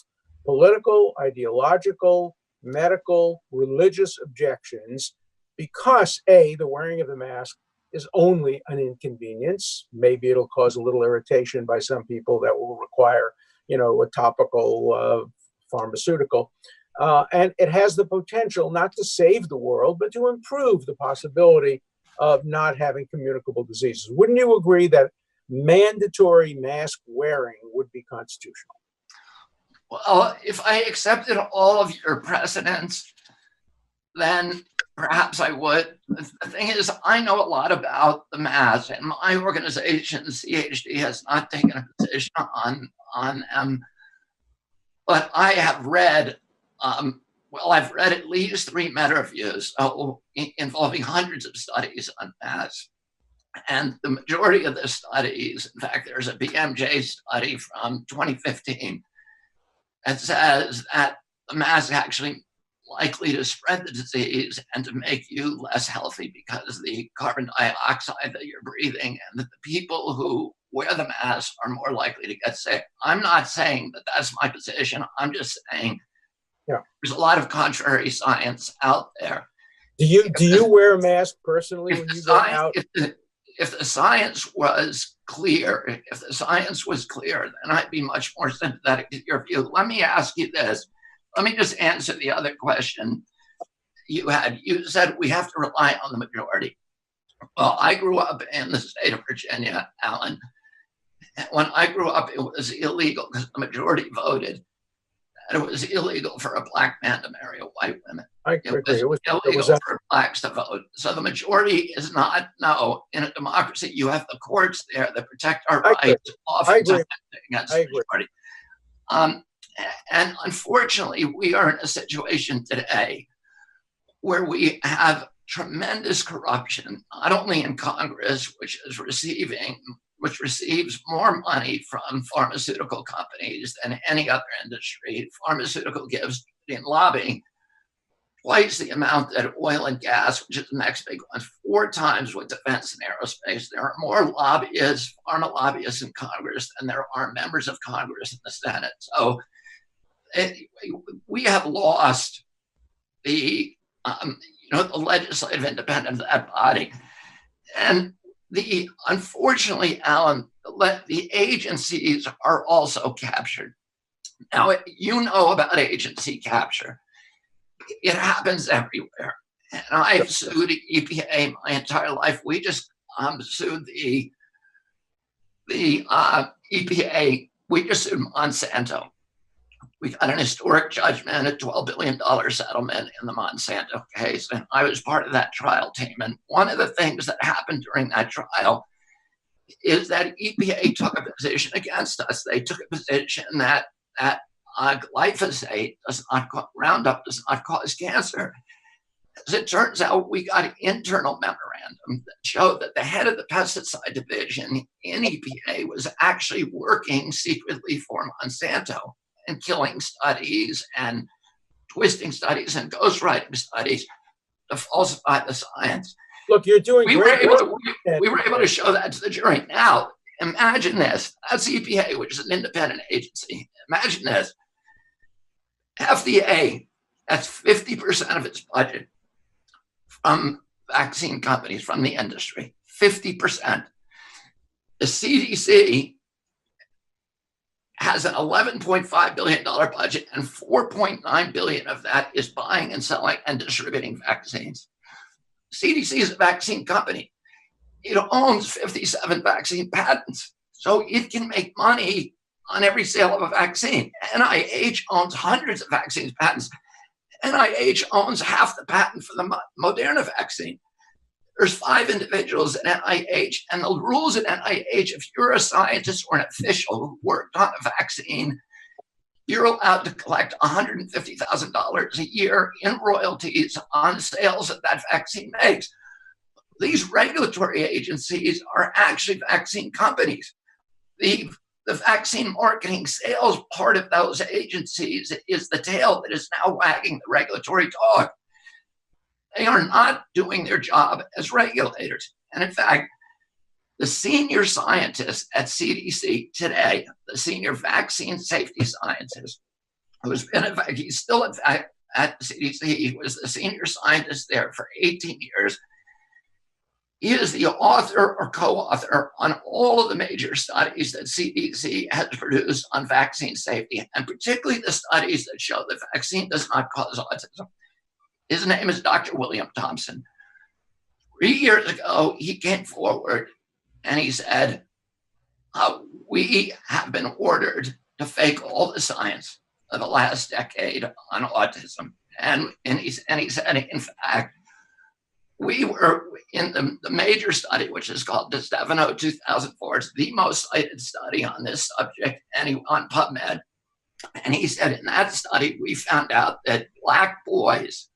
political, ideological, medical, religious objections, because A, the wearing of the mask is only an inconvenience. Maybe it'll cause a little irritation by some people that will require, a topical pharmaceutical. And it has the potential not to save the world, but to improve the possibility of not having communicable diseases. Wouldn't you agree that mandatory mask wearing would be constitutional? Well, if I accepted all of your precedents, then perhaps I would. The thing is, I know a lot about the mask, and my organization, CHD, has not taken a position on them. But I have read, I've read at least 3 meta-reviews involving hundreds of studies on masks. And the majority of the studies, in fact, there's a BMJ study from 2015 that says that the mask actually likely to spread the disease and to make you less healthy because of the carbon dioxide that you're breathing, and that the people who wear the mask are more likely to get sick. I'm not saying that that's my position. I'm just saying there's a lot of contrary science out there. Do you wear a mask personally when you go out? If the science was clear, then I'd be much more sympathetic to your view. Let me ask you this. Let me just answer the other question you had. You said we have to rely on the majority. Well, I grew up in the state of Virginia, Alan. When I grew up, it was illegal because the majority voted that it was illegal for a black man to marry a white woman. I agree. It was illegal for blacks to vote. So the majority is not, no, in a democracy, you have the courts there that protect our rights. Oftentimes against the majority. And unfortunately, we are in a situation today where we have tremendous corruption, not only in Congress, which receives more money from pharmaceutical companies than any other industry. Pharmaceutical gives in lobbying, twice the amount that oil and gas, which is the next big one, 4 times with defense and aerospace. There are more lobbyists, pharma lobbyists in Congress than there are members of Congress in the Senate. So we have lost the the legislative independence of that body. And unfortunately, Alan, the agencies are also captured. Now, you know about agency capture. It happens everywhere. And I've sued EPA my entire life. We just sued the EPA. We just sued Monsanto. We got an historic judgment, a $12 billion settlement in the Monsanto case. And I was part of that trial team. And one of the things that happened during that trial is that EPA took a position against us. They took a position that glyphosate Roundup does not cause cancer. As it turns out, we got an internal memorandum that showed that the head of the pesticide division in EPA was actually working secretly for Monsanto and killing studies and twisting studies and ghostwriting studies to falsify the science. Look, you're doing great. We were able to show that to the jury. Now, imagine this. That's EPA, which is an independent agency. Imagine this. FDA, that's 50% of its budget from vaccine companies, from the industry. 50%. The CDC has an $11.5 billion budget, and $4.9 billion of that is buying and selling and distributing vaccines. CDC is a vaccine company. It owns 57 vaccine patents, so it can make money on every sale of a vaccine. NIH owns hundreds of vaccine patents. NIH owns half the patent for the Moderna vaccine. There's 5 individuals at NIH, and the rules at NIH, if you're a scientist or an official who worked on a vaccine, you're allowed to collect $150,000 a year in royalties on sales that that vaccine makes. These regulatory agencies are actually vaccine companies. The vaccine marketing sales part of those agencies is the tail that is now wagging the regulatory dog. They are not doing their job as regulators. And in fact, the senior scientist at CDC today, the senior vaccine safety scientist, who's been, in fact, he's still in fact at CDC, he was the senior scientist there for 18 years. He is the author or co-author on all of the major studies that CDC has produced on vaccine safety, and particularly the studies that show the vaccine does not cause autism. His name is Dr. William Thompson. 3 years ago, he came forward and he said, we have been ordered to fake all the science of the last decade on autism. And he said, in fact, we were in the major study, which is called Stefano 2004. It's the most cited study on this subject on PubMed. And he said, in that study, we found out that Black boys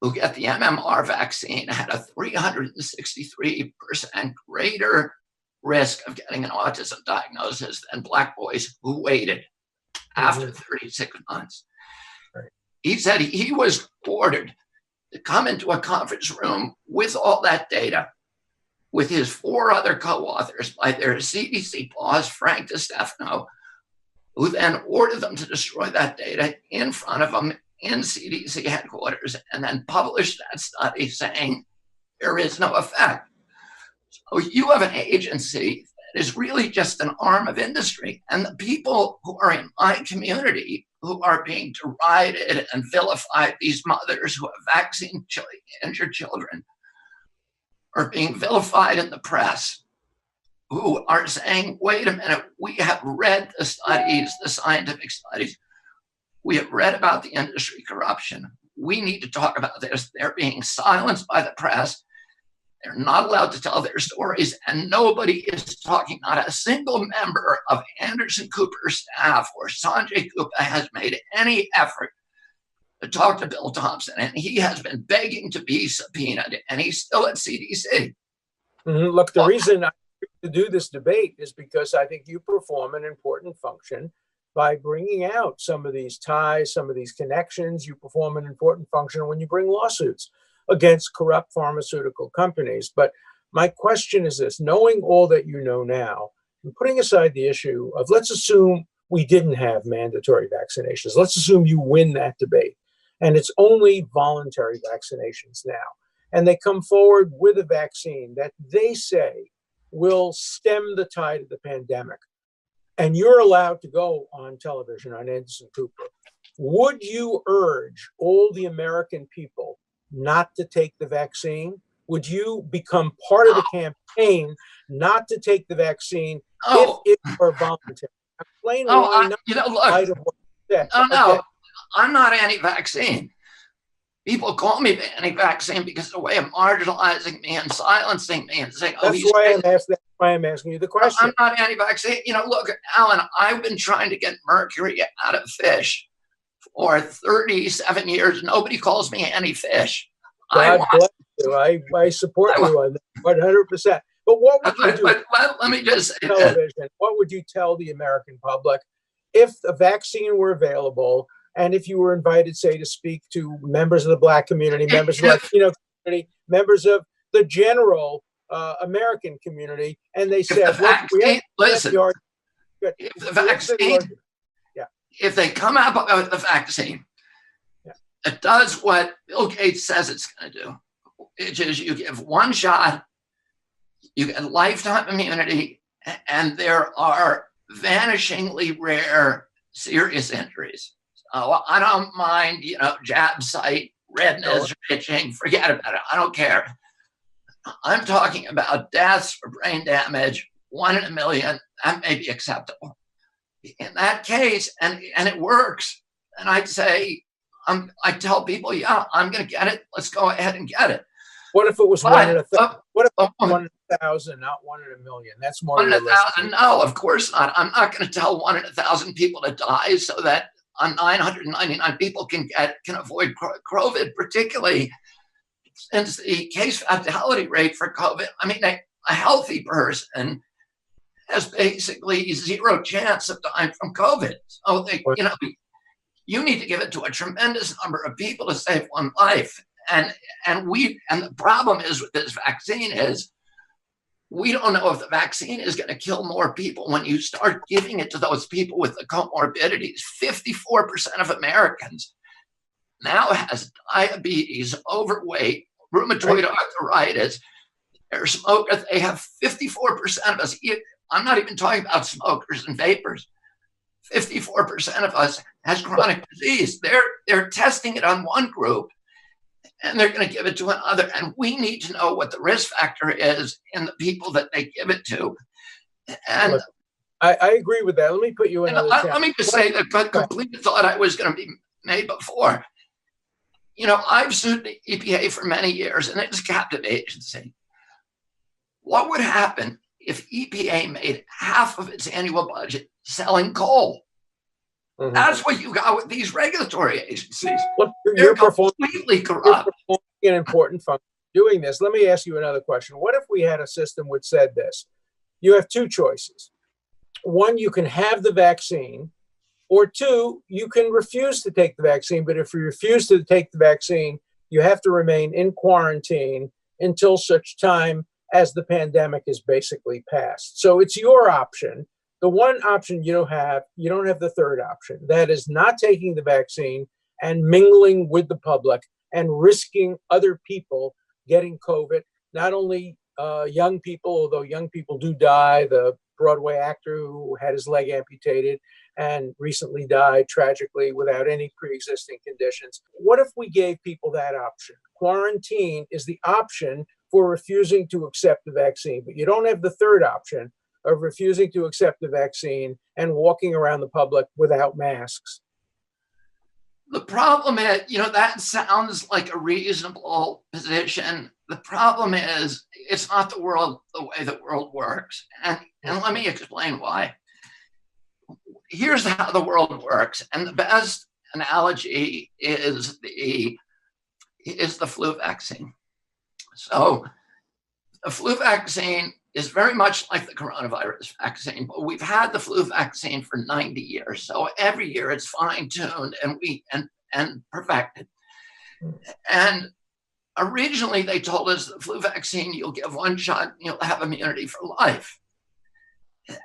who get the MMR vaccine had a 363% greater risk of getting an autism diagnosis than Black boys who waited after 36 months. Right. He said he was ordered to come into a conference room with all that data, with his 4 other co-authors by their CDC boss, Frank DeStefano, who then ordered them to destroy that data in front of them in CDC headquarters, and then published that study saying there is no effect. So you have an agency that is really just an arm of industry, and the people who are in my community who are being derided and vilified, these mothers who have vaccine-injured children, are being vilified in the press, who are saying, wait a minute, we have read the studies, the scientific studies. We have read about the industry corruption. We need to talk about this. They're being silenced by the press. They're not allowed to tell their stories, and nobody is talking. Not a single member of Anderson Cooper's staff or Sanjay Gupta has made any effort to talk to Bill Thompson, and he has been begging to be subpoenaed, and he's still at CDC. Look, the reason I to do this debate is because I think you perform an important function by bringing out some of these ties, some of these connections. You perform an important function when you bring lawsuits against corrupt pharmaceutical companies. But my question is this, knowing all that you know now, and putting aside the issue of, let's assume we didn't have mandatory vaccinations. Let's assume you win that debate and it's only voluntary vaccinations now. And they come forward with a vaccine that they say will stem the tide of the pandemic. And you're allowed to go on television on Anderson Cooper. Would you urge all the American people not to take the vaccine? Would you become part of the campaign not to take the vaccine if it were voluntary? Explain why not. Look, Of what you said. no, I'm not anti-vaccine. People call me anti-vaccine because of the way of marginalizing me and silencing me and saying, that's why I'm asking you the question. I'm not anti-vaccine. Look, Alan, I've been trying to get mercury out of fish for 37 years. Nobody calls me anti-fish. God bless you. I support you on that 100%. But what would you do? But let me just say television. What would you tell the American public if a vaccine were available and if you were invited, say, to speak to members of the Black community, members of the Latino community, members of the general American community, and they said, if they come out with the vaccine, it does what Bill Gates says it's going to do, which is you give one shot, you get lifetime immunity, and there are vanishingly rare serious injuries. So I don't mind, jab site, redness, itching, forget about it. I don't care. I'm talking about deaths for brain damage, 1 in a million. That may be acceptable. In that case, and it works, and I'd say, I tell people, I'm going to get it. Let's go ahead and get it. What if it was 1 in 1,000? What if 1 in 1,000, not 1 in a million? That's more 1 in realistic. 1,000? No, of course not. I'm not going to tell 1 in 1,000 people to die so that 999 people can avoid COVID, particularly since the case fatality rate for COVID. I mean, a healthy person has basically zero chance of dying from COVID. So you need to give it to a tremendous number of people to save one life. And the problem is with this vaccine is we don't know if the vaccine is going to kill more people when you start giving it to those people with the comorbidities. 54% of Americans now has diabetes, overweight, rheumatoid arthritis. They're smokers. They have 54% of us. I'm not even talking about smokers and vapors. 54% of us has chronic disease. They're testing it on one group, and they're going to give it to another. And we need to know what the risk factor is in the people that they give it to. And I agree with that. Let me put you in. Let me just say that complete thought I was going to be made before. I've sued the EPA for many years, and it's a captive agency. What would happen if EPA made half of its annual budget selling coal? Mm-hmm. That's what you got with these regulatory agencies. Well, they're completely corrupt. You're performing an important function doing this. Let me ask you another question. What if we had a system which said this? You have two choices. One, you can have the vaccine, or two, you can refuse to take the vaccine. But if you refuse to take the vaccine, you have to remain in quarantine until such time as the pandemic is basically passed. So it's your option. The one option you don't have the third option. That is not taking the vaccine and mingling with the public and risking other people getting COVID. Not only young people, although young people do die. The Broadway actor who had his leg amputated and recently died tragically without any pre-existing conditions. What if we gave people that option? Quarantine is the option for refusing to accept the vaccine, but you don't have the third option of refusing to accept the vaccine and walking around the public without masks. The problem is, that sounds like a reasonable position. The problem is, it's not the way the world works. And let me explain why. Here's how the world works. And the best analogy is the flu vaccine. So the flu vaccine is very much like the coronavirus vaccine, but we've had the flu vaccine for 90 years. So every year it's fine-tuned and perfected. And originally they told us the flu vaccine, you'll give one shot, you'll have immunity for life.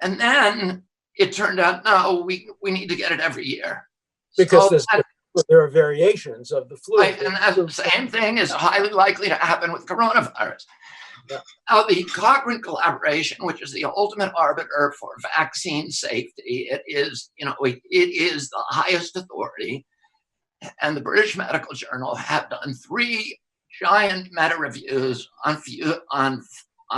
And then it turned out, no, we need to get it every year. Because there are variations of the flu. Right, and the same thing is highly likely to happen with coronavirus. Yeah. Now, the Cochrane collaboration, which is the ultimate arbiter for vaccine safety, it is the highest authority. And the British Medical Journal have done 3 giant meta-reviews on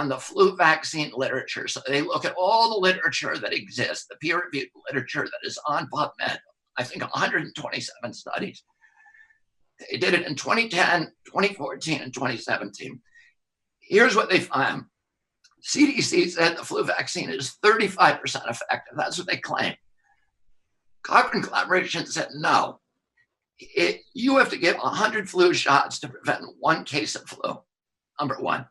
the flu vaccine literature. So they look at all the literature that exists, the peer-reviewed literature that is on PubMed, I think 127 studies. They did it in 2010, 2014, and 2017. Here's what they found. CDC said the flu vaccine is 35% effective. That's what they claim. Cochrane collaboration said no. You have to give 100 flu shots to prevent 1 case of flu, number 1.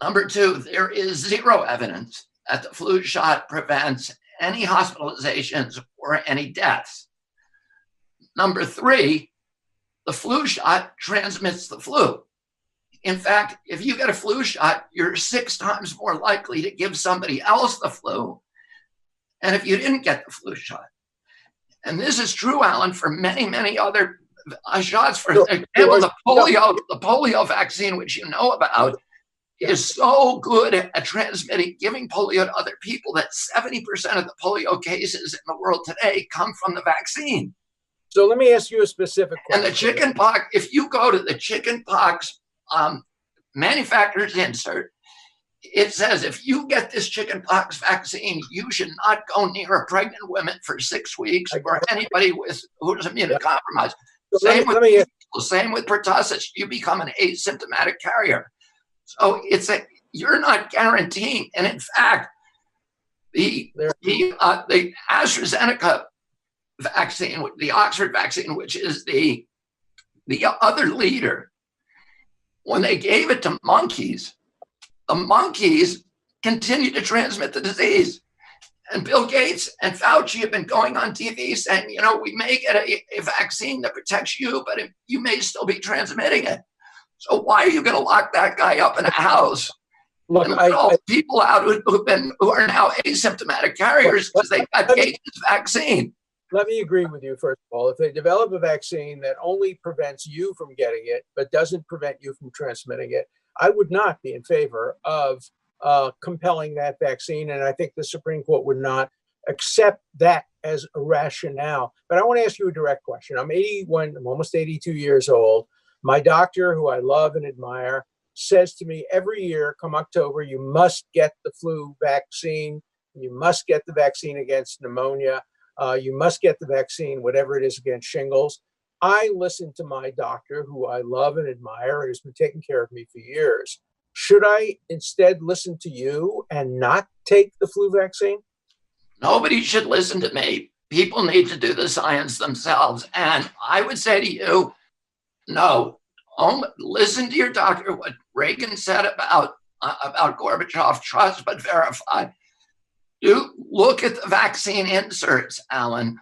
Number 2, there is 0 evidence that the flu shot prevents any hospitalizations or any deaths. Number 3, the flu shot transmits the flu. In fact, if you get a flu shot, you're 6 times more likely to give somebody else the flu than if you didn't get the flu shot. And this is true, Alan, for many, many other shots. For example, the polio vaccine, which you know about, is so good at transmitting, giving polio to other people that 70% of the polio cases in the world today come from the vaccine. So let me ask you a specific question. And the chicken pox, if you go to the chicken pox manufacturer's insert, it says if you get this chicken pox vaccine, you should not go near a pregnant woman for 6 weeks or anybody who's immunocompromised. Same with pertussis. You become an asymptomatic carrier. So you're not guaranteeing. And in fact, the AstraZeneca vaccine, the Oxford vaccine, which is the other leader, when they gave it to monkeys, the monkeys continue to transmit the disease. And Bill Gates and Fauci have been going on TV saying, we may get a vaccine that protects you, but you may still be transmitting it. So why are you going to lock that guy up in a house? Look, all people out who are now asymptomatic carriers because they got Gates' vaccine. Let me agree with you, first of all. If they develop a vaccine that only prevents you from getting it, but doesn't prevent you from transmitting it, I would not be in favor of compelling that vaccine. And I think the Supreme Court would not accept that as a rationale. But I want to ask you a direct question. I'm 81, I'm almost 82 years old. My doctor, who I love and admire, says to me every year, come October, you must get the flu vaccine. You must get the vaccine against pneumonia. You must get the vaccine, whatever it is, against shingles. I listen to my doctor, who I love and admire, and has been taking care of me for years. Should I instead listen to you and not take the flu vaccine? Nobody should listen to me. People need to do the science themselves. And I would say to you, no, listen to your doctor, what Reagan said about Gorbachev, trust but verify. You look at the vaccine inserts, Alan.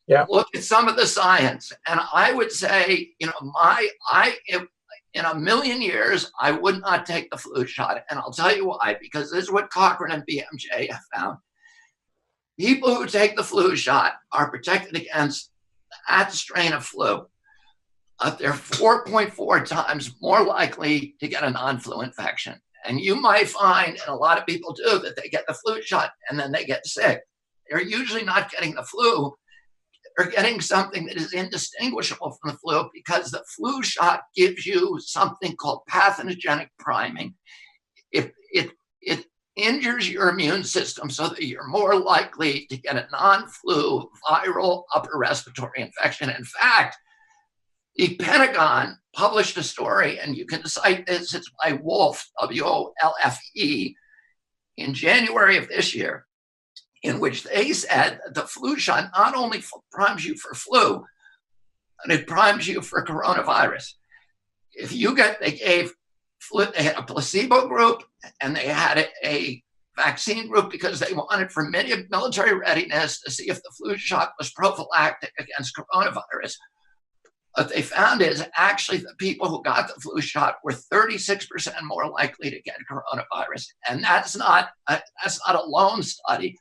Yeah. Look at some of the science. And I would say, in a million years, I would not take the flu shot. And I'll tell you why, because this is what Cochrane and BMJ have found. People who take the flu shot are protected against that strain of flu. They're 4.4 times more likely to get a non-flu infection. And you might find, and a lot of people do, that they get the flu shot and then they get sick. They're usually not getting the flu. They're getting something that is indistinguishable from the flu because the flu shot gives you something called pathogenic priming. It injures your immune system so that you're more likely to get a non-flu viral upper respiratory infection. In fact, the Pentagon published a story, and you can cite this, it's by Wolfe, W-O-L-F-E, in January of this year, in which they said that the flu shot not only primes you for flu, but it primes you for coronavirus. They gave they had a placebo group and they had a vaccine group because they wanted for military readiness to see if the flu shot was prophylactic against coronavirus. What they found is actually the people who got the flu shot were 36% more likely to get coronavirus. And that's not a lone study.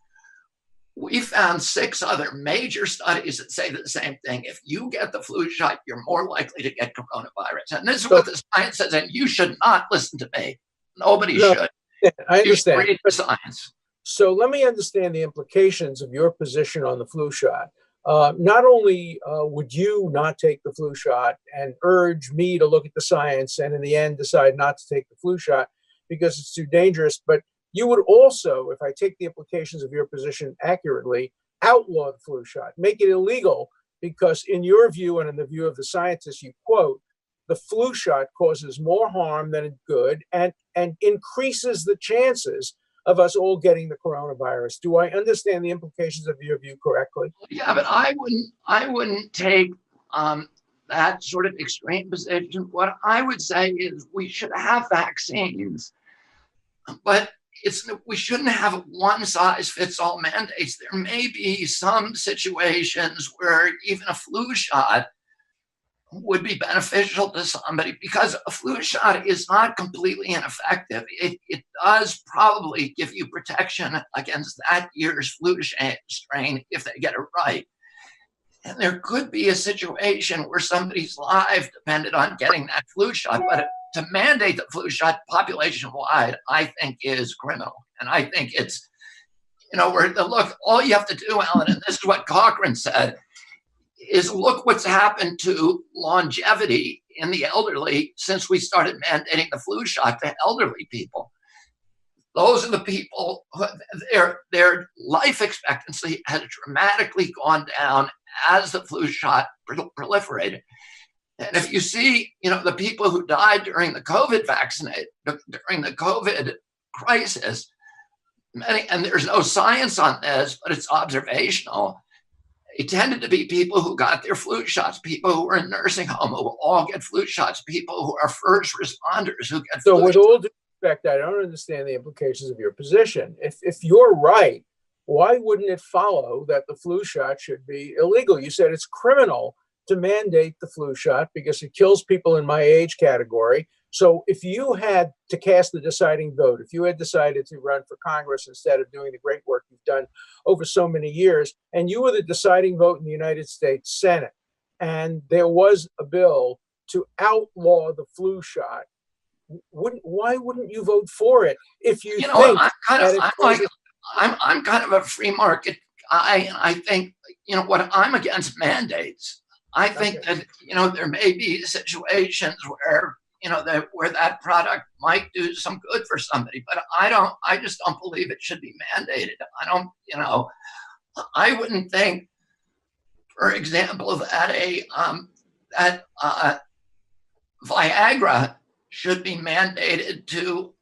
We found 6 other major studies that say the same thing. If you get the flu shot, you're more likely to get coronavirus. And this is what the science says, and you should not listen to me. Nobody should. I understand. Read the science. So let me understand the implications of your position on the flu shot. Not only would you not take the flu shot and urge me to look at the science and in the end decide not to take the flu shot because it's too dangerous, but you would also, if I take the implications of your position accurately, outlaw the flu shot, make it illegal because in your view and in the view of the scientists you quote, the flu shot causes more harm than good and increases the chances of us all getting the coronavirus. Do I understand the implications of your view correctly? Yeah, but I wouldn't take that sort of extreme position. What I would say is we should have vaccines, but we shouldn't have one size fits all mandates. There may be some situations where even a flu shot would be beneficial to somebody because a flu shot is not completely ineffective. It does probably give you protection against that year's flu strain if they get it right. And there could be a situation where somebody's life depended on getting that flu shot, but to mandate the flu shot population-wide, I think is criminal. And I think it's, look, all you have to do, Alan, and this is what Cochrane said, is look what's happened to longevity in the elderly since we started mandating the flu shot to elderly people. Those are the people who their life expectancy has dramatically gone down as the flu shot proliferated. And if you see, the people who died during the COVID during the COVID crisis, and there's no science on this, but it's observational. It tended to be people who got their flu shots, people who were in nursing home who all get flu shots, people who are first responders who get flu shots. So with all due respect, I don't understand the implications of your position. If you're right, why wouldn't it follow that the flu shot should be illegal? You said it's criminal to mandate the flu shot because it kills people in my age category. So if you had to cast the deciding vote, if you had decided to run for Congress instead of doing the great work you've done over so many years, and you were the deciding vote in the United States Senate, and there was a bill to outlaw the flu shot, why wouldn't you vote for it if you think I'm kind of a free market guy, and I think I'm against mandates. I think that there may be situations where where that product might do some good for somebody, but I just don't believe it should be mandated. I wouldn't think, for example, that Viagra should be mandated to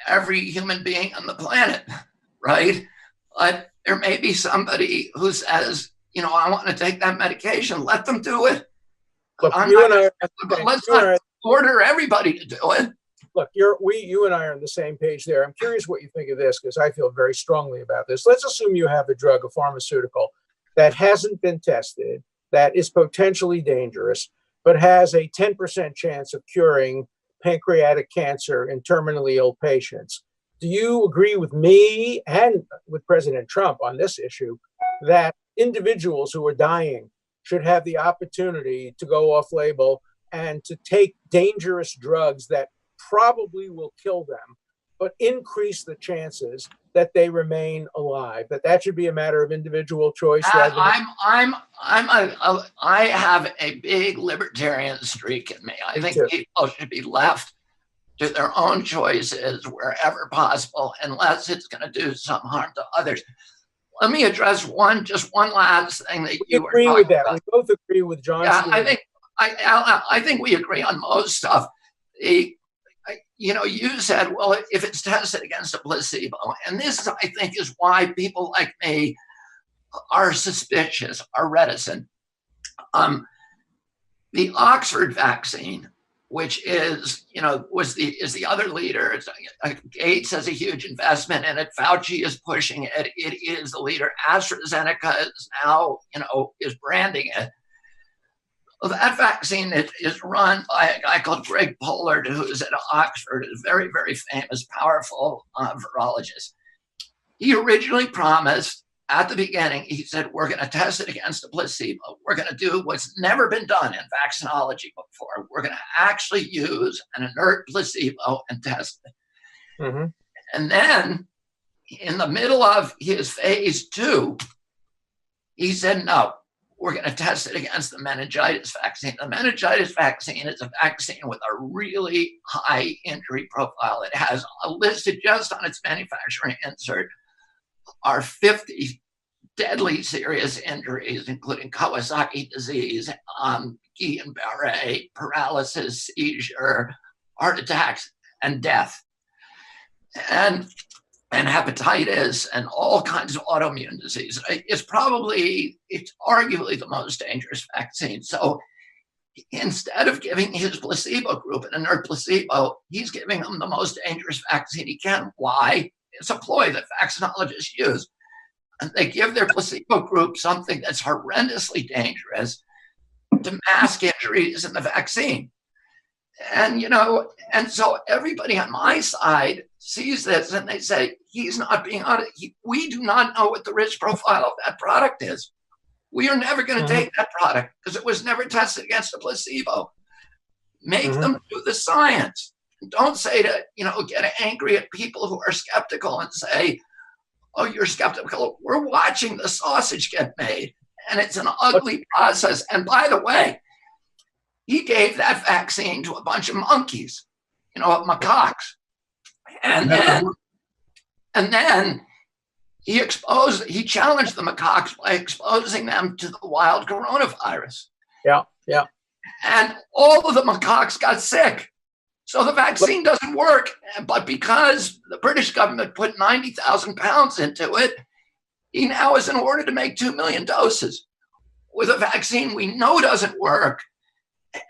every human being on the planet, right? But there may be somebody who says, I want to take that medication. Let them do it. Look, let's not order everybody to do it. Look, you and I are on the same page there. I'm curious what you think of this because I feel very strongly about this. Let's assume you have a drug, a pharmaceutical, that hasn't been tested, that is potentially dangerous, but has a 10% chance of curing pancreatic cancer in terminally ill patients. Do you agree with me and with President Trump on this issue that individuals who are dying should have the opportunity to go off label and to take dangerous drugs that probably will kill them, but increase the chances that they remain alive? That should be a matter of individual choice. I have a big libertarian streak in me. I think people should be left to their own choices wherever possible, unless it's going to do some harm to others. Let me address one last thing that you were talking about. We both agree with John. Yeah, I think we agree on most stuff. You said, well, if it's tested against a placebo, and this, I think, is why people like me are suspicious, are reticent. The Oxford vaccine which is, is the other leader. Gates has a huge investment in it. Fauci is pushing it. It is the leader. AstraZeneca is now, is branding it. Well, that vaccine is run by a guy called Greg Pollard, who's at Oxford, a very, very famous, powerful virologist. He originally promised at the beginning, he said, we're going to test it against a placebo. We're going to do what's never been done in vaccinology before. We're going to actually use an inert placebo and test it. Mm-hmm. And then in the middle of his phase 2, he said, no, we're going to test it against the meningitis vaccine. The meningitis vaccine is a vaccine with a really high injury profile. It has listed just on its manufacturing insert are 50 deadly serious injuries, including Kawasaki disease, Guillain-Barré, paralysis, seizure, heart attacks, and death, and hepatitis, and all kinds of autoimmune disease. It's arguably the most dangerous vaccine. So instead of giving his placebo group an inert placebo, he's giving them the most dangerous vaccine he can. Why? It's a ploy that vaccinologists use. And they give their placebo group something that's horrendously dangerous to mask injuries in the vaccine. And, and so everybody on my side sees this and they say, he's not being honest. We do not know what the risk profile of that product is. We are never going to take that product because it was never tested against a placebo. Make them do the science. Don't say to, get angry at people who are skeptical and say, oh, you're skeptical. We're watching the sausage get made, and it's an ugly process. And by the way, he gave that vaccine to a bunch of monkeys, macaques. And then he challenged the macaques by exposing them to the wild coronavirus. Yeah, yeah. And all of the macaques got sick. So the vaccine doesn't work, but because the British government put 90,000 pounds into it, he now is in order to make 2 million doses with a vaccine we know doesn't work,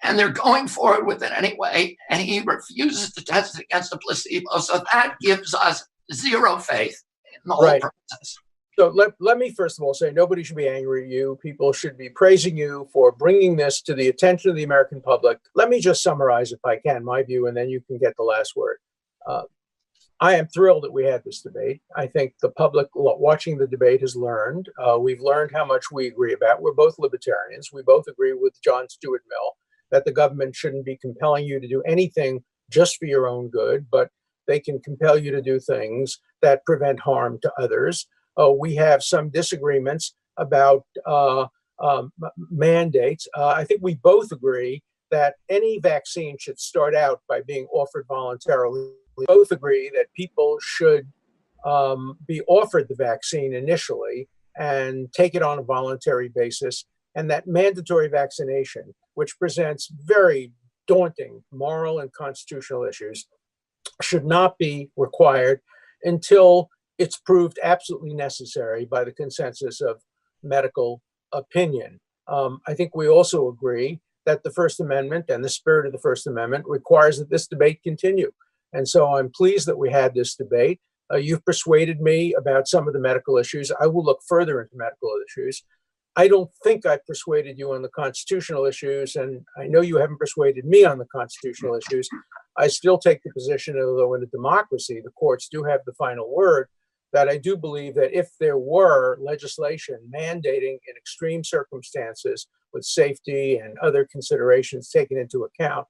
and they're going forward with it anyway, and he refuses to test it against a placebo. So that gives us zero faith in the whole process. So let me first of all say nobody should be angry at you. People should be praising you for bringing this to the attention of the American public. Let me just summarize, if I can, my view, and then you can get the last word. I am thrilled that we had this debate. I think the public watching the debate has learned. We've learned how much we agree about. We're both libertarians. We both agree with John Stuart Mill that the government shouldn't be compelling you to do anything just for your own good, but they can compel you to do things that prevent harm to others. We have some disagreements about mandates. I think we both agree that any vaccine should start out by being offered voluntarily. We both agree that people should be offered the vaccine initially and take it on a voluntary basis, and that mandatory vaccination, which presents very daunting moral and constitutional issues, should not be required until it's proved absolutely necessary by the consensus of medical opinion. I think we also agree that the First Amendment and the spirit of the First Amendment requires that this debate continue. And so I'm pleased that we had this debate. You've persuaded me about some of the medical issues. I will look further into medical issues. I don't think I've persuaded you on the constitutional issues, and I know you haven't persuaded me on the constitutional issues. I still take the position, although in a democracy, the courts do have the final word, that I do believe that if there were legislation mandating in extreme circumstances with safety and other considerations taken into account,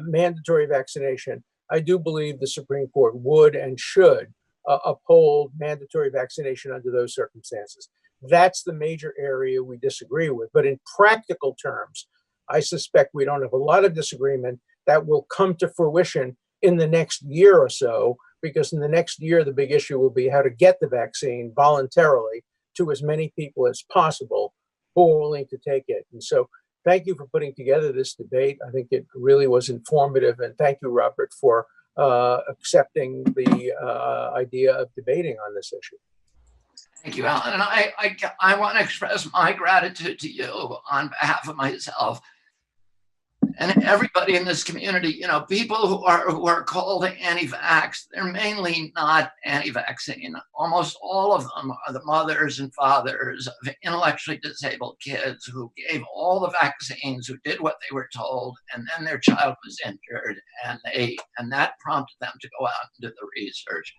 mandatory vaccination, I do believe the Supreme Court would and should uphold mandatory vaccination under those circumstances. That's the major area we disagree with. But in practical terms, I suspect we don't have a lot of disagreement that will come to fruition in the next year or so, because in the next year, the big issue will be how to get the vaccine voluntarily to as many people as possible who are willing to take it. And so thank you for putting together this debate. I think it really was informative. And thank you, Robert, for accepting the idea of debating on this issue. Thank you, Alan. And I want to express my gratitude to you on behalf of myself. And everybody in this community, you know, people who are called anti-vax, they're mainly not anti-vaccine. Almost all of them are the mothers and fathers of intellectually disabled kids who gave all the vaccines, who did what they were told, and then their child was injured, and that prompted them to go out and do the research.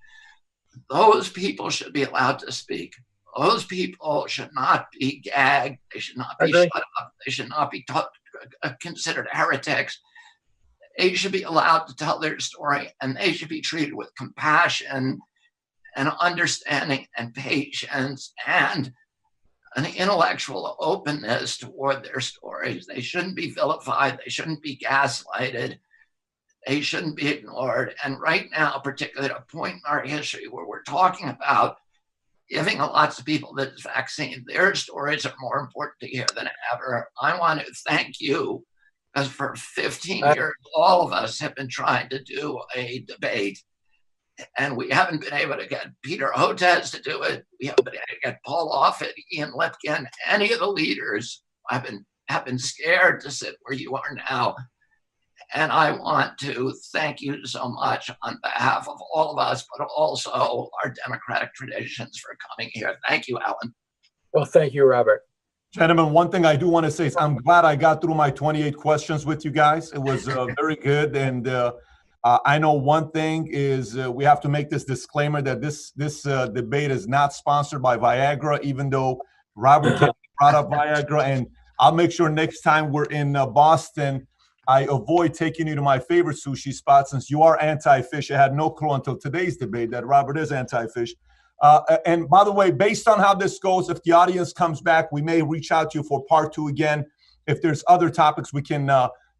Those people should be allowed to speak. Those people should not be gagged. They should not be shut up. They should not be considered heretics. They should be allowed to tell their story, and they should be treated with compassion and understanding and patience and an intellectual openness toward their stories. They shouldn't be vilified. They shouldn't be gaslighted. They shouldn't be ignored. And right now, particularly at a point in our history where we're talking about giving lots of people this vaccine, their stories are more important to hear than ever. I want to thank you, because for 15 years, all of us have been trying to do a debate, and we haven't been able to get Peter Hotez to do it. We haven't been able to get Paul Offit, Ian Lipkin, any of the leaders have been scared to sit where you are now. And I want to thank you so much on behalf of all of us, but also our democratic traditions, for coming here. Thank you, Alan. Well, thank you, Robert. Gentlemen, one thing I do want to say is I'm glad I got through my 28 questions with you guys. It was very good. And I know one thing is we have to make this disclaimer that this debate is not sponsored by Viagra, even though Robert Kennedy brought up Viagra. And I'll make sure next time we're in Boston, I avoid taking you to my favorite sushi spot, since you are anti-fish. I had no clue until today's debate that Robert is anti-fish. And by the way, based on how this goes, if the audience comes back, we may reach out to you for part 2 again. If there's other topics we can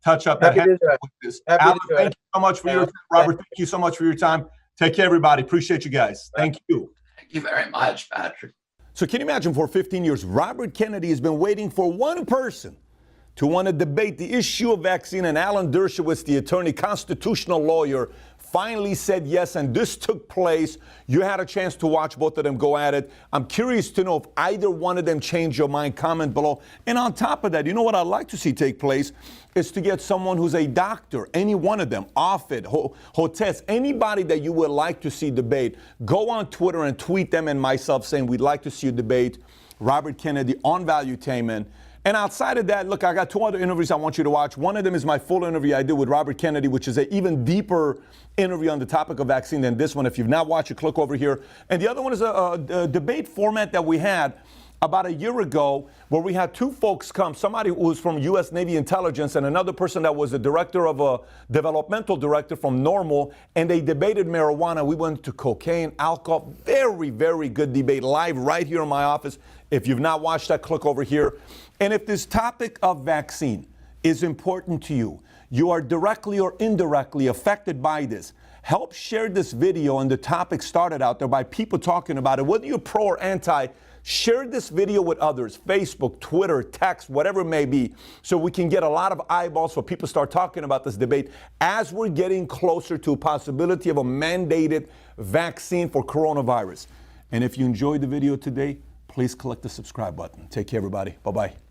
touch up. Happy to do it. Alan, thank you so much for your time. Robert, thank you so much for your time. Take care, everybody. Appreciate you guys. Thank you. Thank you very much, Patrick. So can you imagine, for 15 years, Robert Kennedy has been waiting for one person to want to debate the issue of vaccine, and Alan Dershowitz, the attorney, constitutional lawyer, finally said yes, and this took place. You had a chance to watch both of them go at it. I'm curious to know if either one of them changed your mind. Comment below. And on top of that, you know what I'd like to see take place is to get someone who's a doctor, any one of them, Offit, Hotez, anybody that you would like to see debate. Go on Twitter and tweet them and myself saying we'd like to see you debate Robert Kennedy on Valuetainment. And outside of that, look, I got 2 other interviews I want you to watch. One of them is my full interview I did with Robert Kennedy, which is an even deeper interview on the topic of vaccine than this one. If you've not watched it, click over here. And the other one is a debate format that we had about a year ago, where we had 2 folks come, somebody who was from U.S. Navy intelligence and another person that was a director of a developmental director from Normal, and they debated marijuana. We went to cocaine, alcohol. Very, very good debate, live right here in my office. If you've not watched that, click over here. And if this topic of vaccine is important to you, you are directly or indirectly affected by this, help share this video. And the topic started out there by people talking about it. Whether you're pro or anti, share this video with others, Facebook, Twitter, text, whatever it may be, so we can get a lot of eyeballs so people start talking about this debate as we're getting closer to a possibility of a mandated vaccine for coronavirus. And if you enjoyed the video today, please click the subscribe button. Take care, everybody. Bye-bye.